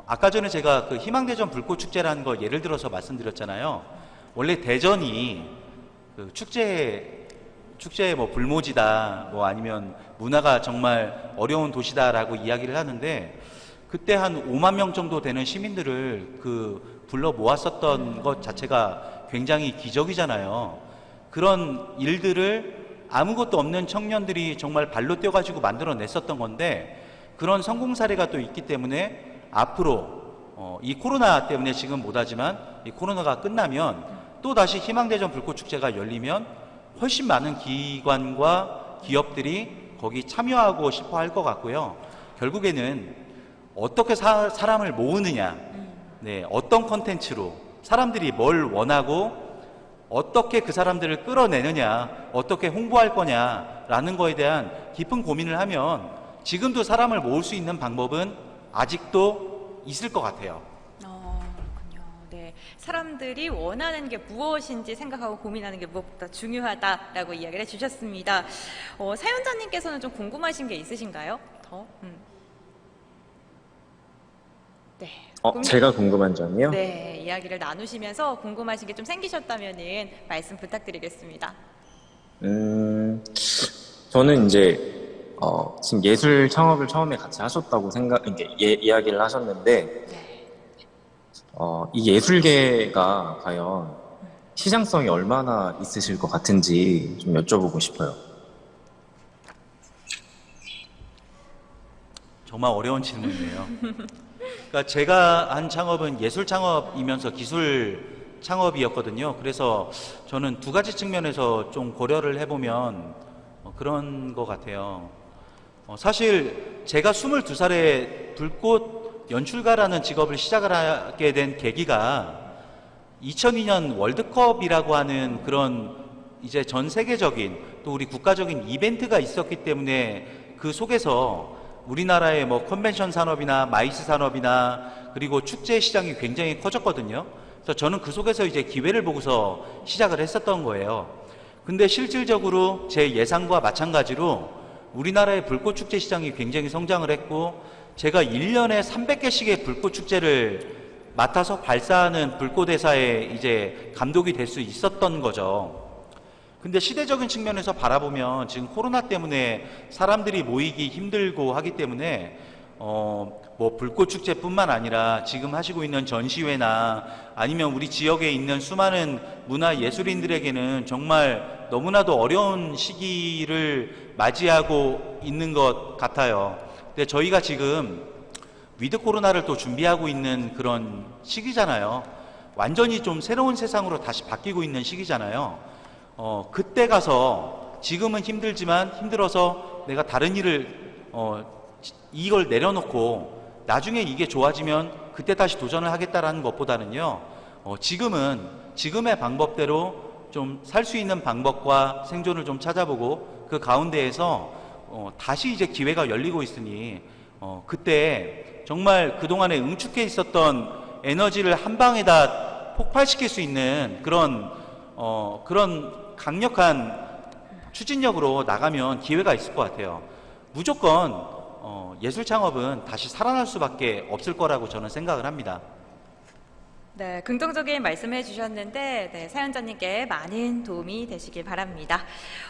아까 전에 제가 그 희망대전 불꽃축제라는 거 예를 들어서 말씀드렸잖아요. 원래 대전이 그 축제의 불모지다, 아니면 문화가 정말 어려운 도시다라고 이야기를 하는데, 그때 한 5만 명 정도 되는 시민들을 불러 모았었던 것 자체가 굉장히 기적이잖아요. 그런 일들을 아무것도 없는 청년들이 정말 발로 뛰어가지고 만들어냈었던 건데, 그런 성공 사례가 또 있기 때문에 앞으로 이 코로나 때문에 지금 못하지만 이 코로나가 끝나면 또 다시 희망대전 불꽃축제가 열리면 훨씬 많은 기관과 기업들이 거기 참여하고 싶어 할 것 같고요. 결국에는 어떻게 사람을 모으느냐, 어떤 컨텐츠로 사람들이 뭘 원하고 어떻게 그 사람들을 끌어내느냐, 어떻게 홍보할 거냐라는 거에 대한 깊은 고민을 하면 지금도 사람을 모을 수 있는 방법은 아직도 있을 것 같아요. 그렇군요. 네. 사람들이 원하는 게 무엇인지 생각하고 고민하는 게 무엇보다 중요하다라고 이야기를 해주셨습니다. 사연자님께서는 좀 궁금하신 게 있으신가요? 더? 네. 제가 궁금한 점이요? 네, 이야기를 나누시면서 궁금하신 게 좀 생기셨다면은 말씀 부탁드리겠습니다. 저는 이제 지금 예술 창업을 처음에 같이 하셨다고 이야기를 하셨는데, 네. 이 예술계가 과연 시장성이 얼마나 있으실 것 같은지 좀 여쭤보고 싶어요. 정말 어려운 질문이네요. 그러니까 제가 한 창업은 예술 창업이면서 기술 창업이었거든요. 그래서 저는 두 가지 측면에서 좀 고려를 해보면 그런 것 같아요. 사실 제가 22살에 불꽃 연출가라는 직업을 시작을 하게 된 계기가 2002년 월드컵이라고 하는 그런 이제 전 세계적인 또 우리 국가적인 이벤트가 있었기 때문에 그 속에서 우리나라의 뭐 컨벤션 산업이나 마이스 산업이나 그리고 축제 시장이 굉장히 커졌거든요. 그래서 저는 그 속에서 이제 기회를 보고서 시작을 했었던 거예요. 근데 실질적으로 제 예상과 마찬가지로 우리나라의 불꽃 축제 시장이 굉장히 성장을 했고, 제가 1년에 300개씩의 불꽃 축제를 맡아서 발사하는 불꽃회사의 이제 감독이 될 수 있었던 거죠. 근데 시대적인 측면에서 바라보면 지금 코로나 때문에 사람들이 모이기 힘들고 하기 때문에 뭐 불꽃 축제뿐만 아니라 지금 하시고 있는 전시회나 아니면 우리 지역에 있는 수많은 문화 예술인들에게는 정말 너무나도 어려운 시기를 맞이하고 있는 것 같아요. 근데 저희가 지금 위드 코로나를 또 준비하고 있는 그런 시기잖아요. 완전히 좀 새로운 세상으로 다시 바뀌고 있는 시기잖아요. 그때 가서 지금은 힘들지만 힘들어서 내가 다른 일을 이걸 내려놓고 나중에 이게 좋아지면 그때 다시 도전을 하겠다라는 것보다는요, 지금의 방법대로 좀 살 수 있는 방법과 생존을 좀 찾아보고 그 가운데에서 다시 이제 기회가 열리고 있으니 그때 정말 그동안에 응축해 있었던 에너지를 한 방에다 폭발시킬 수 있는 그런 강력한 추진력으로 나가면 기회가 있을 것 같아요. 무조건 예술 창업은 다시 살아날 수밖에 없을 거라고 저는 생각을 합니다. 네, 긍정적인 말씀해 주셨는데, 네, 사연자님께 많은 도움이 되시길 바랍니다.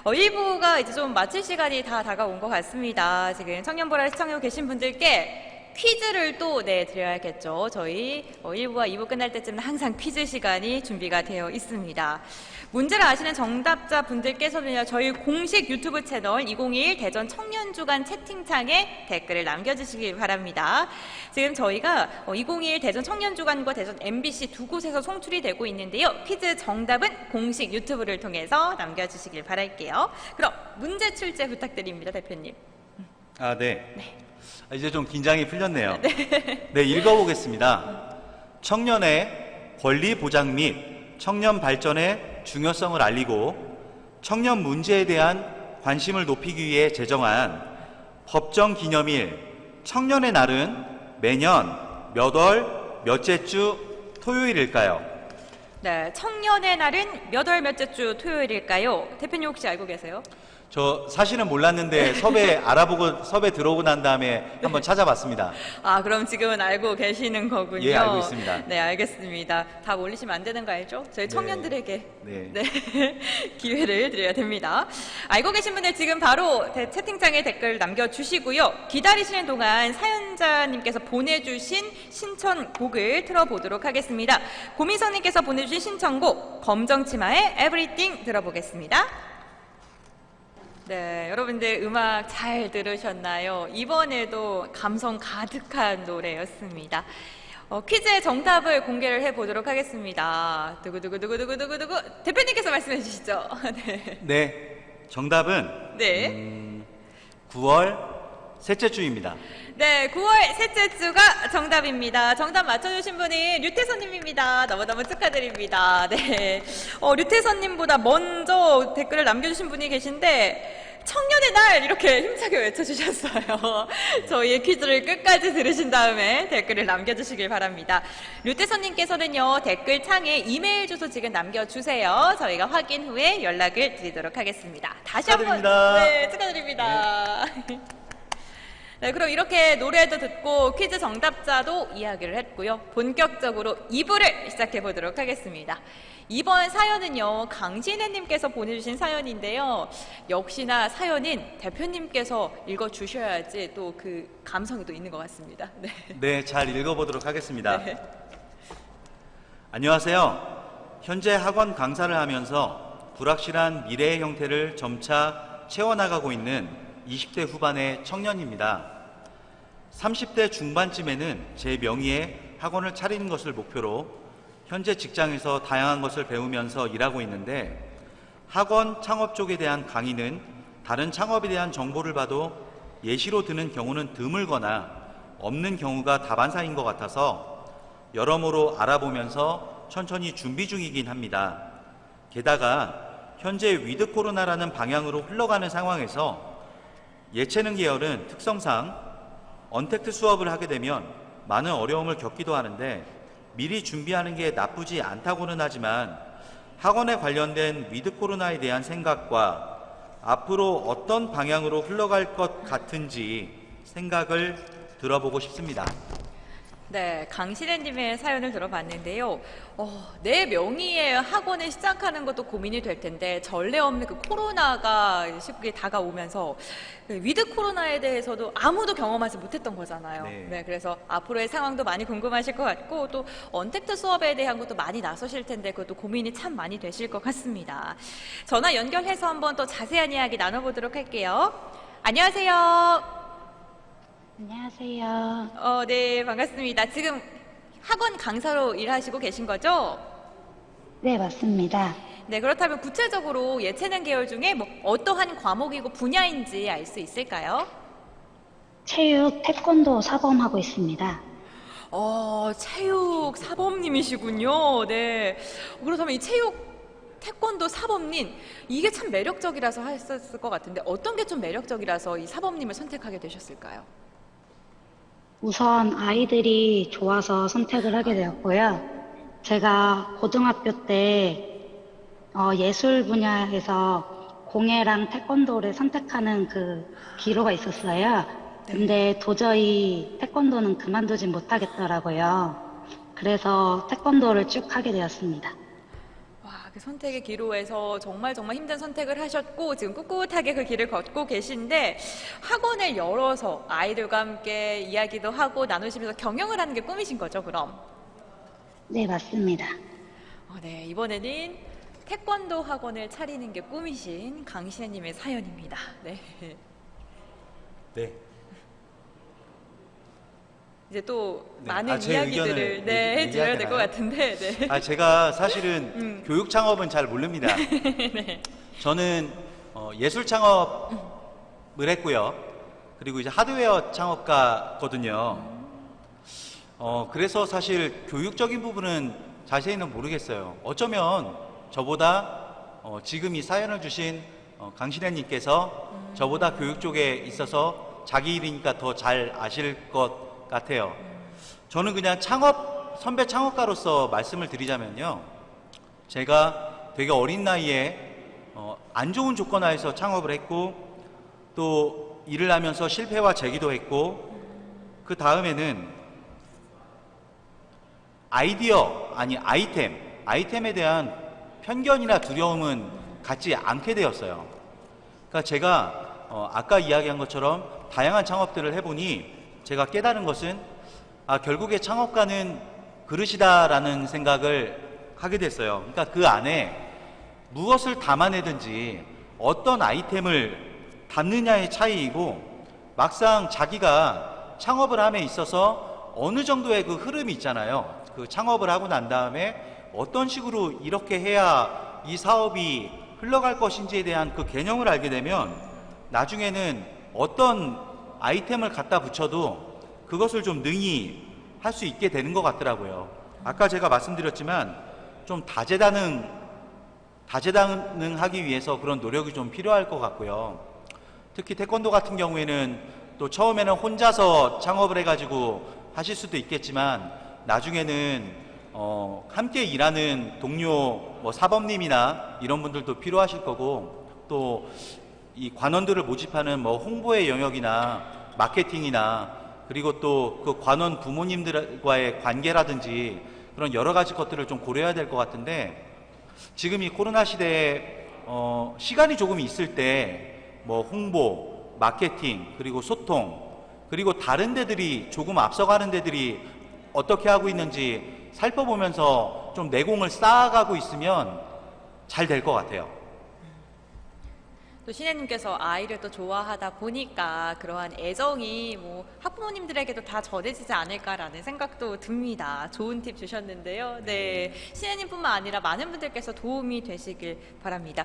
1부가 이제 좀 마칠 시간이 다 다가온 것 같습니다. 지금 청년보라 시청하고 계신 분들께 퀴즈를 또 드려야겠죠. 저희 1부와 2부 끝날 때쯤은 항상 퀴즈 시간이 준비가 되어 있습니다. 문제를 아시는 정답자 분들께서는요, 저희 공식 유튜브 채널 2021 대전 청년주간 채팅창에 댓글을 남겨주시길 바랍니다. 지금 저희가 2021 대전 청년주간과 대전 MBC 두 곳에서 송출이 되고 있는데요. 퀴즈 정답은 공식 유튜브를 통해서 남겨주시길 바랄게요. 그럼 문제 출제 부탁드립니다, 대표님. 네. 이제 좀 긴장이 풀렸네요. 네, 읽어보겠습니다. 청년의 권리 보장 및 청년 발전의 중요성을 알리고 청년 문제에 대한 관심을 높이기 위해 제정한 법정 기념일 청년의 날은 매년 몇 월 몇째 주 토요일일까요? 네, 청년의 날은 몇 월 몇째 주 토요일일까요? 대표님 혹시 알고 계세요? 저 사실은 몰랐는데 섭외 들어오고 난 다음에 한번 찾아봤습니다. 그럼 지금은 알고 계시는 거군요. 예, 알고 있습니다. 네, 알겠습니다. 답 올리시면 안 되는 거 알죠? 저희 청년들에게 네. 기회를 드려야 됩니다. 알고 계신 분들 지금 바로 채팅창에 댓글 남겨주시고요. 기다리시는 동안 사연자님께서 보내주신 신청곡을 틀어보도록 하겠습니다. 고미선님께서 보내주신 신청곡 검정치마의 Everything 들어보겠습니다. 네, 여러분들 음악 잘 들으셨나요? 이번에도 감성 가득한 노래였습니다. 퀴즈의 정답을 공개를 해보도록 하겠습니다. 두구두구두구두구두구두구 대표님께서 말씀해 주시죠. 네, 정답은 9월 셋째 주입니다. 네, 9월 셋째 주가 정답입니다. 정답 맞춰주신 분이 류태선님입니다. 너무너무 축하드립니다. 네, 류태선님보다 먼저 댓글을 남겨주신 분이 계신데 청년의 날 이렇게 힘차게 외쳐주셨어요. 저희의 퀴즈를 끝까지 들으신 다음에 댓글을 남겨주시길 바랍니다. 류태선님께서는요, 댓글 창에 이메일 주소 지금 남겨주세요. 저희가 확인 후에 연락을 드리도록 하겠습니다. 다시 한번 축하드립니다. 네, 축하드립니다. 네, 그럼 이렇게 노래도 듣고 퀴즈 정답자도 이야기를 했고요. 본격적으로 2부를 시작해 보도록 하겠습니다. 이번 사연은요, 강신혜님께서 보내주신 사연인데요. 역시나 사연은 대표님께서 읽어주셔야지 또 그 감성이 또 있는 것 같습니다. 네. 네, 잘 읽어보도록 하겠습니다. 네. 안녕하세요. 현재 학원 강사를 하면서 불확실한 미래의 형태를 점차 채워나가고 있는 20대 후반의 청년입니다. 30대 중반쯤에는 제 명의의 학원을 차리는 것을 목표로 현재 직장에서 다양한 것을 배우면서 일하고 있는데, 학원 창업 쪽에 대한 강의는 다른 창업에 대한 정보를 봐도 예시로 드는 경우는 드물거나 없는 경우가 다반사인 것 같아서 여러모로 알아보면서 천천히 준비 중이긴 합니다. 게다가 현재 위드 코로나라는 방향으로 흘러가는 상황에서 예체능 계열은 특성상 언택트 수업을 하게 되면 많은 어려움을 겪기도 하는데, 미리 준비하는 게 나쁘지 않다고는 하지만 학원에 관련된 위드 코로나에 대한 생각과 앞으로 어떤 방향으로 흘러갈 것 같은지 생각을 들어보고 싶습니다. 네, 강신혜님의 사연을 들어봤는데요. 내 명의의 학원을 시작하는 것도 고민이 될 텐데, 전례 없는 그 코로나가 쉽게 다가오면서 위드 코로나에 대해서도 아무도 경험하지 못했던 거잖아요. 네. 네, 그래서 앞으로의 상황도 많이 궁금하실 것 같고, 또 언택트 수업에 대한 것도 많이 나서실 텐데 그것도 고민이 참 많이 되실 것 같습니다. 전화 연결해서 한번 또 자세한 이야기 나눠보도록 할게요. 안녕하세요. 안녕하세요. 네, 반갑습니다. 지금 학원 강사로 일하시고 계신 거죠? 네, 맞습니다. 네, 그렇다면 구체적으로 예체능 계열 중에 뭐 어떠한 과목이고 분야인지 알 수 있을까요? 체육, 태권도 사범하고 있습니다. 체육 사범님이시군요. 네. 그렇다면 이 체육 태권도 사범님, 이게 참 매력적이라서 하셨을 것 같은데, 어떤 게 좀 매력적이라서 이 사범님을 선택하게 되셨을까요? 우선 아이들이 좋아서 선택을 하게 되었고요. 제가 고등학교 때 예술 분야에서 공예랑 태권도를 선택하는 그 기로가 있었어요. 근데 도저히 태권도는 그만두진 못하겠더라고요. 그래서 태권도를 쭉 하게 되었습니다. 와, 그 선택의 기로에서 정말 힘든 선택을 하셨고 지금 꿋꿋하게 그 길을 걷고 계신데, 학원을 열어서 아이들과 함께 이야기도 하고 나누시면서 경영을 하는 게 꿈이신 거죠, 그럼? 네, 맞습니다. 네, 이번에는 태권도 학원을 차리는 게 꿈이신 강신혜님의 사연입니다. 네. 네. 이제 또 네. 많은 제 이야기들을 의견을 해줘야 될 것 얘기하나요? 같은데. 네. 제가 사실은 교육 창업은 잘 모릅니다. 네. 저는 예술 창업을 했고요. 그리고 이제 하드웨어 창업가거든요. 그래서 사실 교육적인 부분은 자세히는 모르겠어요. 어쩌면 저보다 지금 이 사연을 주신 강신혜님께서 저보다 교육 쪽에 있어서 자기 일이니까 더 잘 아실 것 같아요. 저는 그냥 선배 창업가로서 말씀을 드리자면요. 제가 되게 어린 나이에 안 좋은 조건 하에서 창업을 했고, 또 일을 하면서 실패와 재기도 했고, 그 다음에는 아이템에 대한 편견이나 두려움은 갖지 않게 되었어요. 그러니까 제가 아까 이야기한 것처럼 다양한 창업들을 해보니 제가 깨달은 것은 결국에 창업가는 그릇이다라는 생각을 하게 됐어요. 그러니까 그 안에 무엇을 담아내든지 어떤 아이템을 담느냐의 차이이고, 막상 자기가 창업을 함에 있어서 어느 정도의 그 흐름이 있잖아요. 그 창업을 하고 난 다음에 어떤 식으로 이렇게 해야 이 사업이 흘러갈 것인지에 대한 그 개념을 알게 되면 나중에는 어떤 아이템을 갖다 붙여도 그것을 좀 능히 할 수 있게 되는 것 같더라고요. 아까 제가 말씀드렸지만 좀 다재다능하기 위해서 그런 노력이 좀 필요할 것 같고요. 특히 태권도 같은 경우에는 또 처음에는 혼자서 창업을 해가지고 하실 수도 있겠지만 나중에는 함께 일하는 동료 뭐 사범님이나 이런 분들도 필요하실 거고 또 이 관원들을 모집하는 뭐 홍보의 영역이나 마케팅이나 그리고 또 그 관원 부모님들과의 관계라든지 그런 여러 가지 것들을 좀 고려해야 될 것 같은데 지금 이 코로나 시대에 시간이 조금 있을 때 뭐 홍보, 마케팅, 그리고 소통, 그리고 다른 데들이 조금 앞서가는 데들이 어떻게 하고 있는지 살펴보면서 좀 내공을 쌓아가고 있으면 잘 될 것 같아요. 또 신혜님께서 아이를 또 좋아하다 보니까 그러한 애정이 뭐 학부모님들에게도 다 전해지지 않을까라는 생각도 듭니다. 좋은 팁 주셨는데요. 네, 신혜님뿐만 아니라 많은 분들께서 도움이 되시길 바랍니다.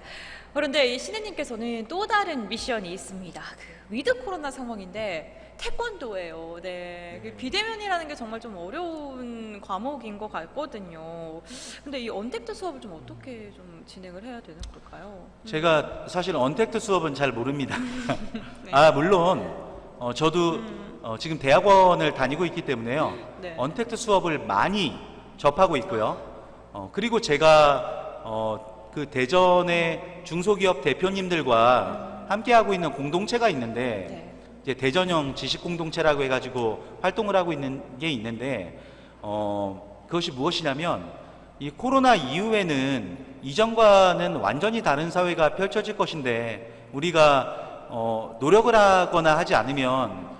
그런데 이 신혜님께서는 또 다른 미션이 있습니다. 그 위드 코로나 상황인데 태권도예요. 네, 그 비대면이라는 게 정말 좀 어려운 과목인 것 같거든요. 근데 이 언택트 수업을 좀 어떻게 좀 진행을 해야 되는 걸까요? 제가 사실 언택트 수업은 잘 모릅니다. 네. 물론 저도 지금 대학원을 다니고 있기 때문에요. 네. 언택트 수업을 많이 접하고 있고요. 그리고 제가 그 대전의 중소기업 대표님들과 함께하고 있는 공동체가 있는데 네. 이제 대전형 지식공동체라고 해가지고 활동을 하고 있는 게 있는데 그것이 무엇이냐면 이 코로나 이후에는 이전과는 완전히 다른 사회가 펼쳐질 것인데 우리가 노력을 하거나 하지 않으면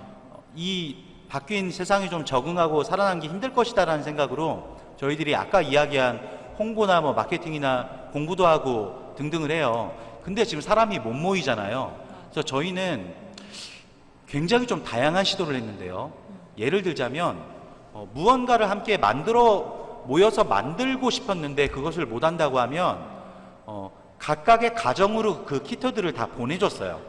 이 바뀐 세상에 좀 적응하고 살아남기 힘들 것이다라는 생각으로 저희들이 아까 이야기한 홍보나 뭐 마케팅이나 공부도 하고 등등을 해요. 근데 지금 사람이 못 모이잖아요. 그래서 저희는 굉장히 좀 다양한 시도를 했는데요. 예를 들자면 무언가를 함께 모여서 만들고 싶었는데 그것을 못 한다고 하면 각각의 가정으로 그 키트들을 다 보내줬어요.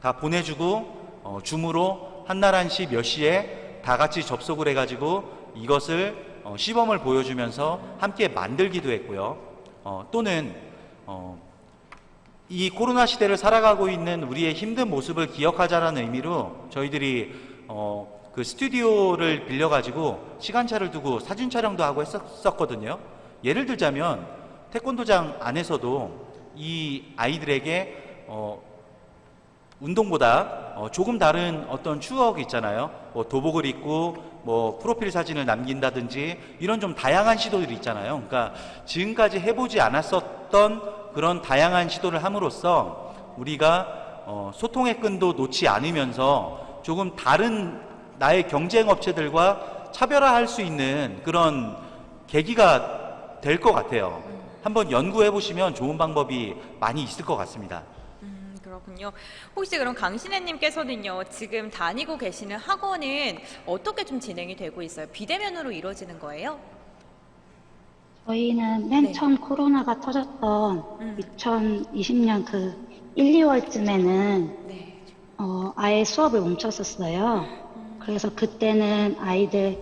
다 보내주고 줌으로 한날 한시 몇 시에 다 같이 접속을 해가지고 이것을 시범을 보여주면서 함께 만들기도 했고요. 또는 이 코로나 시대를 살아가고 있는 우리의 힘든 모습을 기억하자라는 의미로 저희들이 그 스튜디오를 빌려가지고 시간차를 두고 사진 촬영도 하고 했었거든요. 예를 들자면 태권도장 안에서도 이 아이들에게 운동보다 조금 다른 어떤 추억이 있잖아요. 뭐 도복을 입고 뭐 프로필 사진을 남긴다든지 이런 좀 다양한 시도들이 있잖아요. 그러니까 지금까지 해보지 않았었던 그런 다양한 시도를 함으로써 우리가 소통의 끈도 놓지 않으면서 조금 다른 나의 경쟁 업체들과 차별화할 수 있는 그런 계기가 될 것 같아요. 한번 연구해 보시면 좋은 방법이 많이 있을 것 같습니다. 그렇군요. 혹시 그럼 강신혜님께서는요, 지금 다니고 계시는 학원은 어떻게 좀 진행이 되고 있어요? 비대면으로 이루어지는 거예요? 저희는 맨 네. 처음 코로나가 터졌던 2020년 그 1, 2월쯤에는 네. 아예 수업을 멈췄었어요. 그래서 그때는 아이들이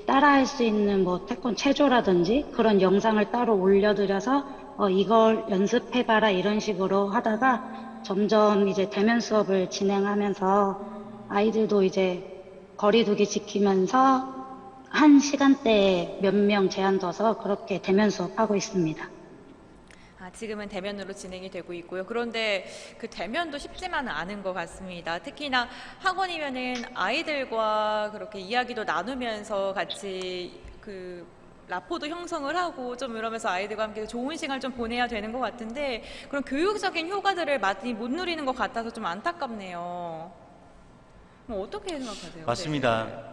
따라할 수 있는 뭐 태권 체조라든지 그런 영상을 따로 올려드려서 이걸 연습해봐라 이런 식으로 하다가 점점 이제 대면 수업을 진행하면서 아이들도 이제 거리두기 지키면서 한 시간대에 몇 명 제한 둬서 그렇게 대면 수업하고 있습니다. 지금은 대면으로 진행이 되고 있고요. 그런데 그 대면도 쉽지만은 않은 것 같습니다. 특히나 학원이면은 아이들과 그렇게 이야기도 나누면서 같이 그 라포도 형성을 하고 좀 이러면서 아이들과 함께 좋은 시간을 좀 보내야 되는 것 같은데 그런 교육적인 효과들을 많이 못 누리는 것 같아서 좀 안타깝네요. 어떻게 생각하세요? 맞습니다. 네.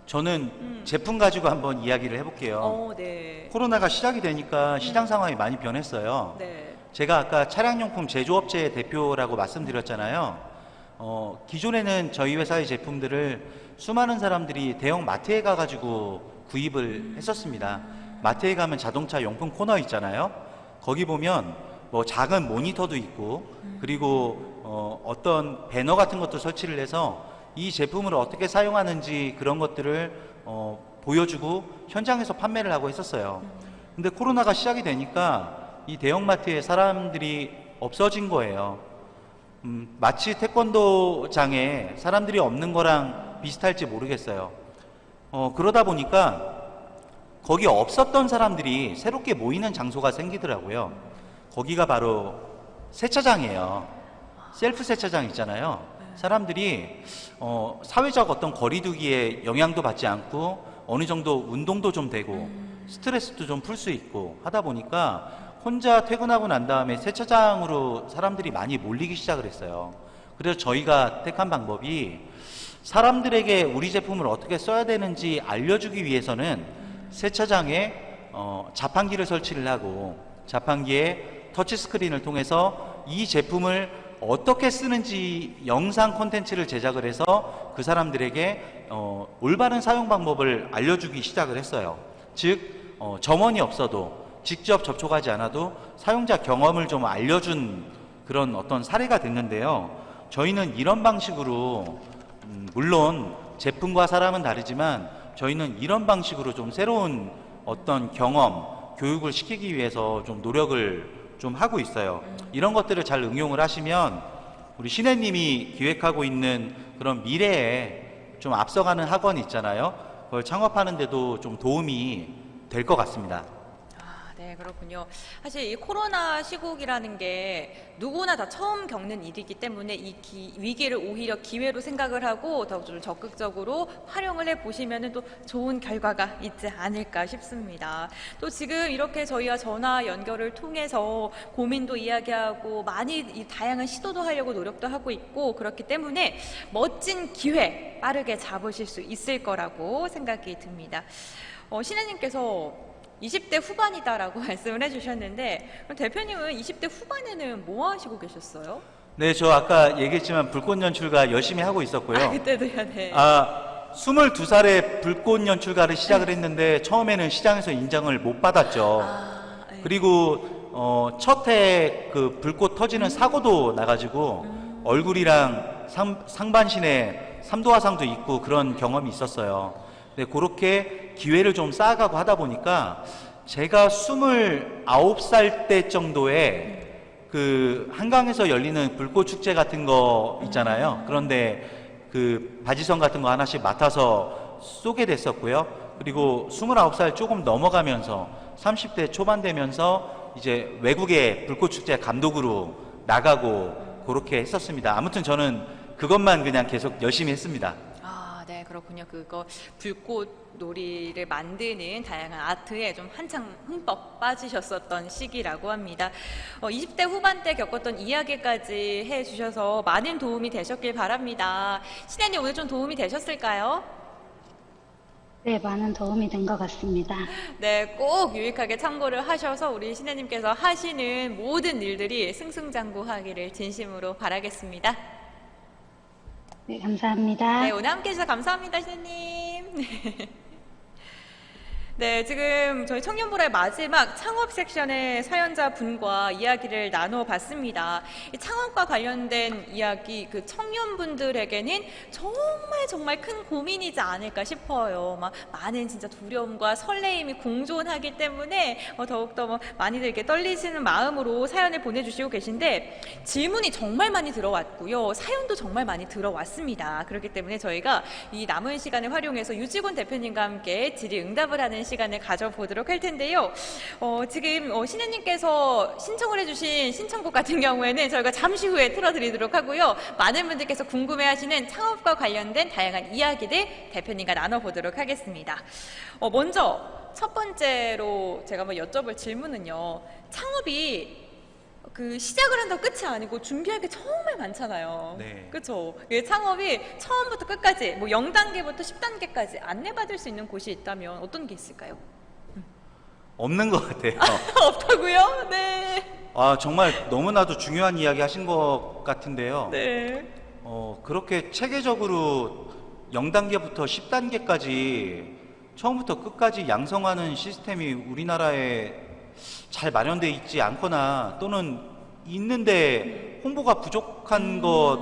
저는 제품 가지고 한번 이야기를 해볼게요. 네. 코로나가 시작이 되니까 시장 상황이 많이 변했어요. 네. 제가 아까 차량용품 제조업체 대표라고 말씀드렸잖아요. 기존에는 저희 회사의 제품들을 수많은 사람들이 대형 마트에 가가지고 구입을 했었습니다. 마트에 가면 자동차 용품 코너 있잖아요. 거기 보면 뭐 작은 모니터도 있고 그리고 어떤 배너 같은 것도 설치를 해서 이 제품을 어떻게 사용하는지 그런 것들을 보여주고 현장에서 판매를 하고 했었어요. 근데 코로나가 시작이 되니까 이 대형마트에 사람들이 없어진 거예요. 마치 태권도장에 사람들이 없는 거랑 비슷할지 모르겠어요. 그러다 보니까 거기 없었던 사람들이 새롭게 모이는 장소가 생기더라고요. 거기가 바로 세차장이에요. 셀프 세차장 있잖아요. 사람들이 사회적 어떤 거리두기에 영향도 받지 않고 어느 정도 운동도 좀 되고 스트레스도 좀 풀 수 있고 하다 보니까 혼자 퇴근하고 난 다음에 세차장으로 사람들이 많이 몰리기 시작을 했어요. 그래서 저희가 택한 방법이 사람들에게 우리 제품을 어떻게 써야 되는지 알려주기 위해서는 세차장에 자판기를 설치를 하고 자판기에 터치스크린을 통해서 이 제품을 어떻게 쓰는지 영상 콘텐츠를 제작을 해서 그 사람들에게 올바른 사용 방법을 알려주기 시작을 했어요. 즉 점원이 없어도 직접 접촉하지 않아도 사용자 경험을 좀 알려준 그런 어떤 사례가 됐는데요. 저희는 이런 방식으로 물론 제품과 사람은 다르지만 저희는 이런 방식으로 좀 새로운 어떤 경험, 교육을 시키기 위해서 좀 노력을 좀 하고 있어요. 이런 것들을 잘 응용을 하시면 우리 신혜님이 기획하고 있는 그런 미래에 좀 앞서가는 학원 있잖아요. 그걸 창업하는 데도 좀 도움이 될 것 같습니다. 네, 그렇군요. 사실 이 코로나 시국이라는 게 누구나 다 처음 겪는 일이기 때문에 이 위기를 오히려 기회로 생각을 하고 더 좀 적극적으로 활용을 해보시면 또 좋은 결과가 있지 않을까 싶습니다. 또 지금 이렇게 저희와 전화 연결을 통해서 고민도 이야기하고 많이 이 다양한 시도도 하려고 노력도 하고 있고 그렇기 때문에 멋진 기회 빠르게 잡으실 수 있을 거라고 생각이 듭니다. 신혜님께서 20대 후반이다라고 말씀을 해주셨는데 그럼 대표님은 20대 후반에는 뭐 하시고 계셨어요? 네, 저 아까 얘기했지만 불꽃 연출가 열심히 하고 있었고요. 그때도요, 네. 22살에 불꽃 연출가를 시작을 했는데 처음에는 시장에서 인정을 못 받았죠. 네. 그리고 첫 해 그 불꽃 터지는 사고도 나가지고 얼굴이랑 상반신에 삼도화상도 있고 그런 경험이 있었어요. 네, 그렇게 기회를 좀 쌓아가고 하다 보니까 제가 29살 때 정도에 그 한강에서 열리는 불꽃 축제 같은 거 있잖아요. 그런데 그 바지선 같은 거 하나씩 맡아서 쏘게 됐었고요. 그리고 29살 조금 넘어가면서 30대 초반 되면서 이제 외국의 불꽃 축제 감독으로 나가고 그렇게 했었습니다. 아무튼 저는 그것만 그냥 계속 열심히 했습니다. 네, 그렇군요. 그거 불꽃 놀이를 만드는 다양한 아트에 좀 한창 흠뻑 빠지셨었던 시기라고 합니다. 20대 후반 때 겪었던 이야기까지 해주셔서 많은 도움이 되셨길 바랍니다. 신혜님 오늘 좀 도움이 되셨을까요? 네, 많은 도움이 된 것 같습니다. 네, 꼭 유익하게 참고를 하셔서 우리 신혜님께서 하시는 모든 일들이 승승장구하기를 진심으로 바라겠습니다. 네, 감사합니다. 네, 오늘 함께 해주셔서 감사합니다, 신혜님. 네, 지금 저희 청년보라의 마지막 창업 섹션의 사연자분과 이야기를 나눠봤습니다. 이 창업과 관련된 이야기, 그 청년분들에게는 정말 큰 고민이지 않을까 싶어요. 막 많은 진짜 두려움과 설레임이 공존하기 때문에 더욱더 많이들 이렇게 떨리시는 마음으로 사연을 보내주시고 계신데 질문이 정말 많이 들어왔고요. 사연도 정말 많이 들어왔습니다. 그렇기 때문에 저희가 이 남은 시간을 활용해서 유지곤 대표님과 함께 질의응답을 하는 시간을 가져보도록 할 텐데요. 지금 신혜님께서 신청을 해주신 신청곡 같은 경우에는 저희가 잠시 후에 틀어드리도록 하고요. 많은 분들께서 궁금해하시는 창업과 관련된 다양한 이야기들 대표님과 나눠보도록 하겠습니다. 먼저 첫 번째로 제가 한번 여쭤볼 질문은요. 창업이 그 시작을 한다고 끝이 아니고 준비할 게 정말 많잖아요. 네. 그렇죠. 창업이 처음부터 끝까지 뭐 0단계부터 10단계까지 안내받을 수 있는 곳이 있다면 어떤 게 있을까요? 없는 것 같아요. 없다고요? 네. 정말 너무나도 중요한 이야기 하신 것 같은데요. 네. 그렇게 체계적으로 0단계부터 10단계까지 처음부터 끝까지 양성하는 시스템이 우리나라에 잘 마련되어 있지 않거나 또는 있는데 홍보가 부족한 것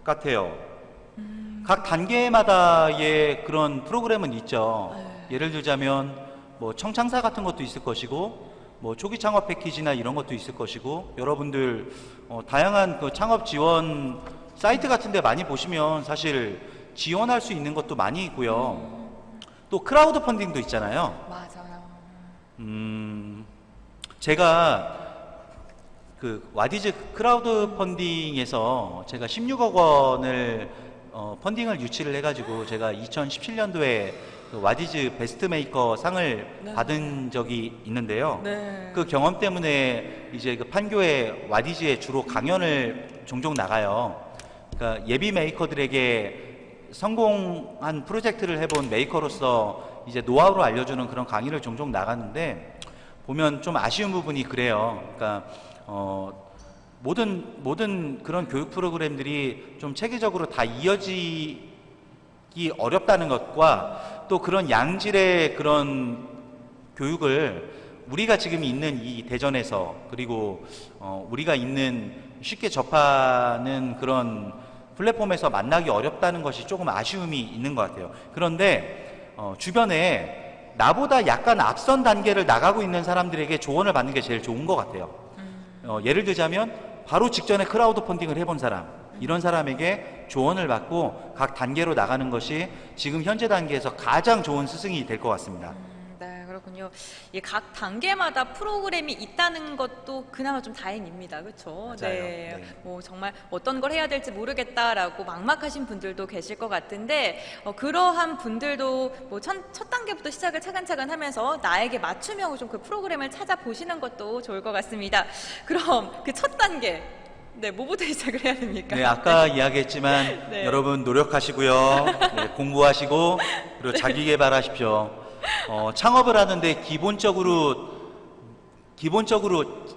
같아요. 각 단계마다의 그런 프로그램은 있죠. 예를 들자면 뭐 청창사 같은 것도 있을 것이고 뭐 초기 창업 패키지나 이런 것도 있을 것이고, 여러분들 다양한 그 창업 지원 사이트 같은 데 많이 보시면 사실 지원할 수 있는 것도 많이 있고요. 또 크라우드 펀딩도 있잖아요. 맞아요. 제가 그 와디즈 크라우드 펀딩에서 제가 16억 원을 펀딩을 유치를 해가지고 제가 2017년도에 그 와디즈 베스트 메이커 상을 네. 받은 적이 있는데요. 네. 그 경험 때문에 이제 그 판교에 와디즈에 주로 강연을 종종 나가요. 그러니까 예비 메이커들에게 성공한 프로젝트를 해본 메이커로서 이제 노하우를 알려주는 그런 강의를 종종 나갔는데, 보면 좀 아쉬운 부분이 그래요. 그러니까 모든 그런 교육 프로그램들이 좀 체계적으로 다 이어지기 어렵다는 것과, 또 그런 양질의 그런 교육을 우리가 지금 있는 이 대전에서, 그리고 우리가 있는 쉽게 접하는 그런 플랫폼에서 만나기 어렵다는 것이 조금 아쉬움이 있는 것 같아요. 그런데 주변에 나보다 약간 앞선 단계를 나가고 있는 사람들에게 조언을 받는 게 제일 좋은 것 같아요. 예를 들자면 바로 직전에 크라우드 펀딩을 해본 사람, 이런 사람에게 조언을 받고 각 단계로 나가는 것이 지금 현재 단계에서 가장 좋은 스승이 될 것 같습니다. 네, 그렇군요. 이 각 단계마다 프로그램이 있다는 것도 그나마 좀 다행입니다. 그렇죠? 맞아요. 네. 네. 뭐 정말 어떤 걸 해야 될지 모르겠다라고 막막하신 분들도 계실 것 같은데, 그러한 분들도 뭐 첫 단계부터 시작을 차근차근 하면서 나에게 맞춤형 좀 그 프로그램을 찾아보시는 것도 좋을 것 같습니다. 그럼 그 첫 단계, 네, 뭐부터 시작을 해야 됩니까? 네, 아까 이야기했지만 네. 여러분 노력하시고요. 네, 공부하시고 그리고 자기 개발하십시오. 창업을 하는데 기본적으로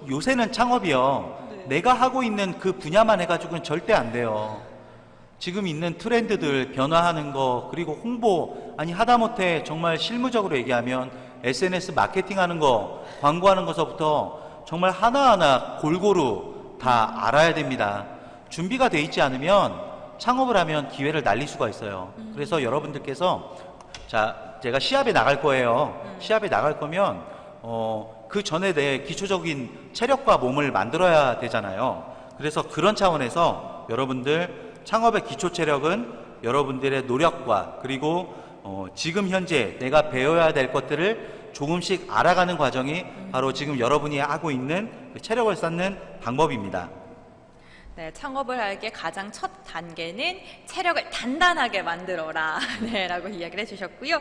요새는 창업이요. 네. 내가 하고 있는 그 분야만 해가지고는 절대 안 돼요. 지금 있는 트렌드들 변화하는 거, 그리고 홍보, 아니 하다못해 정말 실무적으로 얘기하면 SNS 마케팅하는 거, 광고하는 것서부터 정말 하나하나 골고루 다 알아야 됩니다. 준비가 돼 있지 않으면 창업을 하면 기회를 날릴 수가 있어요. 그래서 여러분들께서, 자, 제가 시합에 나갈 거예요. 시합에 나갈 거면 그 전에 내 기초적인 체력과 몸을 만들어야 되잖아요. 그래서 그런 차원에서 여러분들 창업의 기초 체력은 여러분들의 노력과, 그리고 지금 현재 내가 배워야 될 것들을 조금씩 알아가는 과정이 바로 지금 여러분이 하고 있는 그 체력을 쌓는 방법입니다. 네, 창업을 하기에 가장 첫 단계는 체력을 단단하게 만들어라. 네, 라고 이야기를 해주셨고요.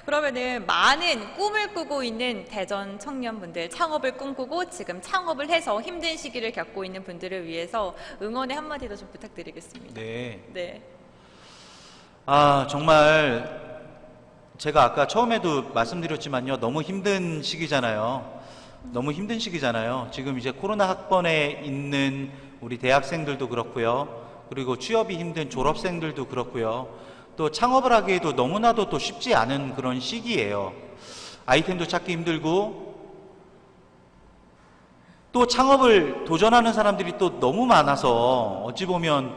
그러면은 많은 꿈을 꾸고 있는 대전 청년분들, 창업을 꿈꾸고 지금 창업을 해서 힘든 시기를 겪고 있는 분들을 위해서 응원의 한마디 더 좀 부탁드리겠습니다. 네. 네. 정말 제가 아까 처음에도 말씀드렸지만요. 너무 힘든 시기잖아요. 너무 힘든 시기잖아요. 지금 이제 코로나 학번에 있는 우리 대학생들도 그렇고요. 그리고 취업이 힘든 졸업생들도 그렇고요. 또 창업을 하기에도 너무나도 또 쉽지 않은 그런 시기예요. 아이템도 찾기 힘들고, 또 창업을 도전하는 사람들이 또 너무 많아서 어찌 보면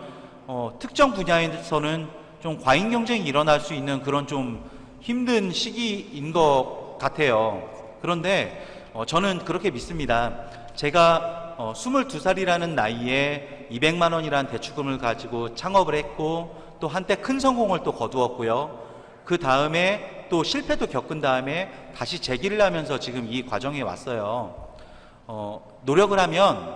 특정 분야에서는 좀 과잉 경쟁이 일어날 수 있는 그런 좀 힘든 시기인 것 같아요. 그런데 저는 그렇게 믿습니다. 제가 22살이라는 나이에 200만 원이라는 대출금을 가지고 창업을 했고, 또 한때 큰 성공을 또 거두었고요. 그 다음에 또 실패도 겪은 다음에 다시 재기를 하면서 지금 이 과정에 왔어요. 노력을 하면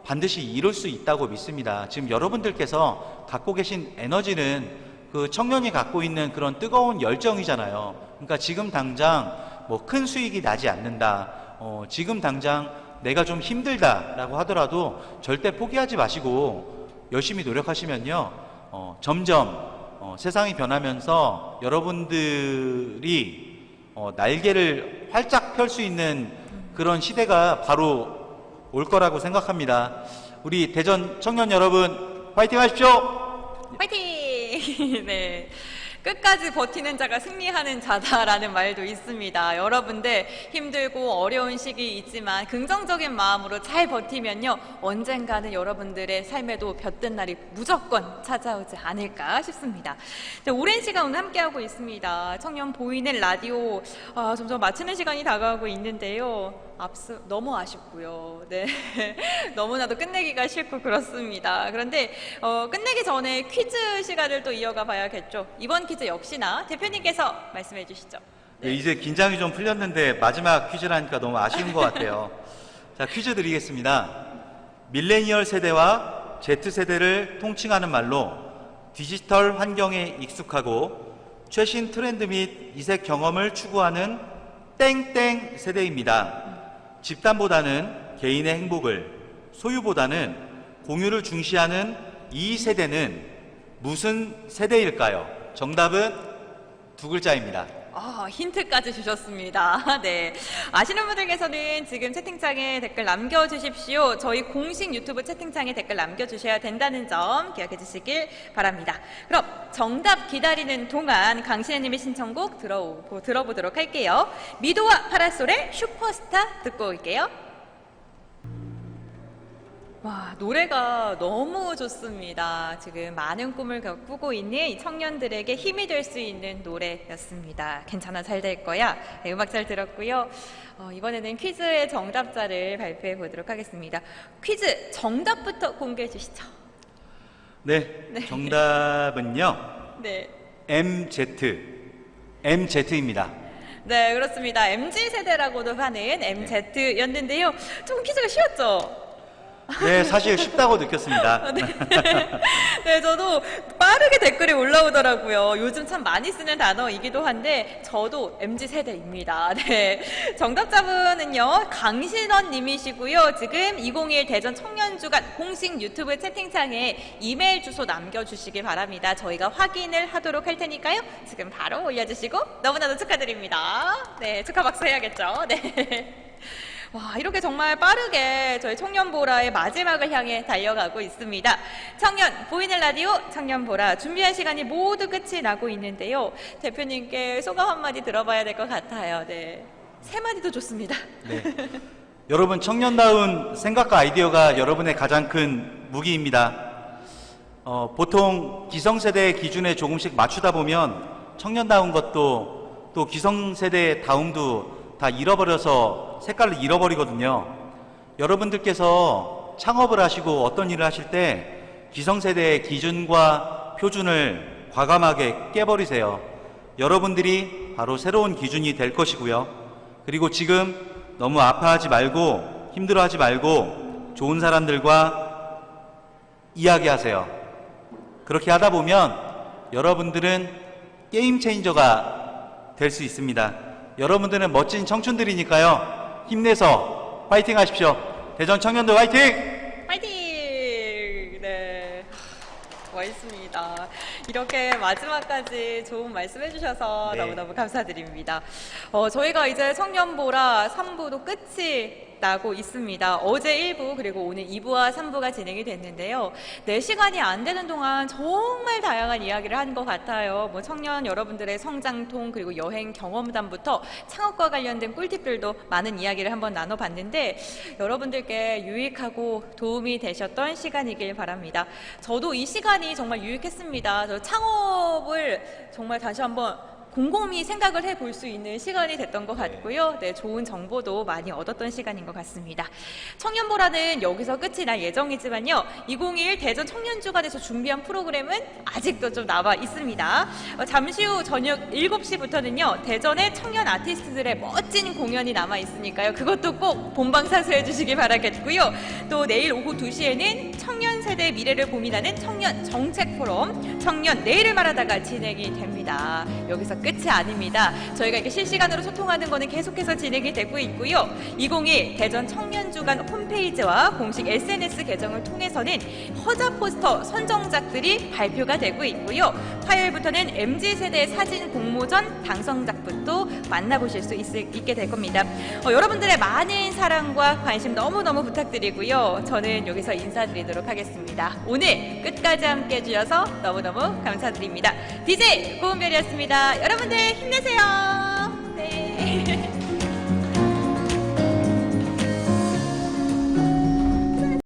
반드시 이룰 수 있다고 믿습니다. 지금 여러분들께서 갖고 계신 에너지는 그 청년이 갖고 있는 그런 뜨거운 열정이잖아요. 그러니까 지금 당장 뭐 큰 수익이 나지 않는다, 지금 당장 내가 좀 힘들다라고 하더라도 절대 포기하지 마시고 열심히 노력하시면요, 점점 세상이 변하면서 여러분들이 날개를 활짝 펼 수 있는 그런 시대가 바로 올 거라고 생각합니다. 우리 대전 청년 여러분, 화이팅 하십시오! 화이팅! 네. 끝까지 버티는 자가 승리하는 자다라는 말도 있습니다. 여러분들 힘들고 어려운 시기 있지만 긍정적인 마음으로 잘 버티면요, 언젠가는 여러분들의 삶에도 볕든 날이 무조건 찾아오지 않을까 싶습니다. 자, 오랜 시간 오늘 함께하고 있습니다. 청년 보이는 라디오 점점 마치는 시간이 다가오고 있는데요. 너무 아쉽고요. 네. 너무나도 끝내기가 싫고 그렇습니다. 그런데 끝내기 전에 퀴즈 시간을 또 이어가 봐야겠죠. 이번 퀴즈 역시나 대표님께서 말씀해 주시죠. 네, 이제 긴장이 좀 풀렸는데 마지막 퀴즈라니까 너무 아쉬운 것 같아요. 자, 퀴즈 드리겠습니다. 밀레니얼 세대와 Z세대를 통칭하는 말로 디지털 환경에 익숙하고 최신 트렌드 및 이색 경험을 추구하는 땡땡 세대입니다. 집단보다는 개인의 행복을, 소유보다는 공유를 중시하는 이 세대는 무슨 세대일까요? 정답은 두 글자입니다. 힌트까지 주셨습니다. 네. 아시는 분들께서는 지금 채팅창에 댓글 남겨주십시오. 저희 공식 유튜브 채팅창에 댓글 남겨주셔야 된다는 점 기억해 주시길 바랍니다. 그럼 정답 기다리는 동안 강신혜님의 신청곡 들어보도록 할게요. 미도와 파라솔의 슈퍼스타 듣고 올게요. 와, 노래가 너무 좋습니다. 지금 많은 꿈을 꾸고 있는 이 청년들에게 힘이 될 수 있는 노래였습니다. 괜찮아, 잘 될 거야. 네, 음악 잘 들었고요. 이번에는 퀴즈의 정답자를 발표해 보도록 하겠습니다. 퀴즈 정답부터 공개해 주시죠. 네, 정답은요. 네. MZ입니다. 네, 그렇습니다. MZ세대라고도 하는 MZ였는데요. 좀 퀴즈가 쉬웠죠? 네, 사실 쉽다고 느꼈습니다. 네. 네, 저도 빠르게 댓글이 올라오더라고요. 요즘 참 많이 쓰는 단어이기도 한데 저도 MZ세대입니다. 네. 정답자분은요, 강신원 님이시고요. 지금 2021 대전 청년주간 공식 유튜브 채팅창에 이메일 주소 남겨주시기 바랍니다. 저희가 확인을 하도록 할 테니까요. 지금 바로 올려주시고 너무나도 축하드립니다. 네, 축하 박수 해야겠죠. 네. 와, 이렇게 정말 빠르게 저희 청년보라의 마지막을 향해 달려가고 있습니다. 청년 보이는 라디오 청년보라 준비한 시간이 모두 끝이 나고 있는데요. 대표님께 소감 한마디 들어봐야 될 것 같아요. 네, 세 마디도 좋습니다. 네. 여러분, 청년다운 생각과 아이디어가 여러분의 가장 큰 무기입니다. 보통 기성세대의 기준에 조금씩 맞추다 보면 청년다운 것도 또 기성세대의 다움도 다 잃어버려서 색깔을 잃어버리거든요. 여러분들께서 창업을 하시고 어떤 일을 하실 때 기성세대의 기준과 표준을 과감하게 깨버리세요. 여러분들이 바로 새로운 기준이 될 것이고요. 그리고 지금 너무 아파하지 말고 힘들어하지 말고 좋은 사람들과 이야기하세요. 그렇게 하다 보면 여러분들은 게임 체인저가 될 수 있습니다. 여러분들은 멋진 청춘들이니까요. 힘내서 화이팅 하십시오. 대전 청년들 화이팅! 파이팅! 네, 멋있습니다. 이렇게 마지막까지 좋은 말씀 해주셔서 네. 너무너무 감사드립니다. 저희가 이제 청년보라 3부도 끝이 나고 있습니다. 어제 1부 그리고 오늘 2부와 3부가 진행이 됐는데요. 4시간이 안 되는 동안 정말 다양한 이야기를 한 것 같아요. 뭐 청년 여러분들의 성장통 그리고 여행 경험담부터 창업과 관련된 꿀팁들도 많은 이야기를 한번 나눠봤는데 여러분들께 유익하고 도움이 되셨던 시간이길 바랍니다. 저도 이 시간이 정말 유익했습니다. 저 창업을 정말 다시 한번 곰곰이 생각을 해볼 수 있는 시간이 됐던 것 같고요. 네, 좋은 정보도 많이 얻었던 시간인 것 같습니다. 청년보라는 여기서 끝이 날 예정이지만요. 2021 대전 청년주간에서 준비한 프로그램은 아직도 좀 남아 있습니다. 잠시 후 저녁 7시부터는요. 대전의 청년 아티스트들의 멋진 공연이 남아 있으니까요. 그것도 꼭 본방사수해 주시기 바라겠고요. 또 내일 오후 2시에는 청년 세대의 미래를 고민하는 청년 정책 포럼 청년 내일을 말하다가 진행이 됩니다. 여기서 끝이 아닙니다. 저희가 이렇게 실시간으로 소통하는 거는 계속해서 진행이 되고 있고요. 2021 대전 청년주간 홈페이지와 공식 SNS 계정을 통해서는 허자 포스터 선정작들이 발표가 되고 있고요. 화요일부터는 MZ세대 사진 공모전 당선작부터 만나보실 수 있게 될 겁니다. 여러분들의 많은 사랑과 관심 너무너무 부탁드리고요. 저는 여기서 인사드리도록 하겠습니다. 오늘 끝까지 함께 해주셔서 너무너무 감사드립니다. DJ 고은별이었습니다. 여러분들 힘내세요. 네.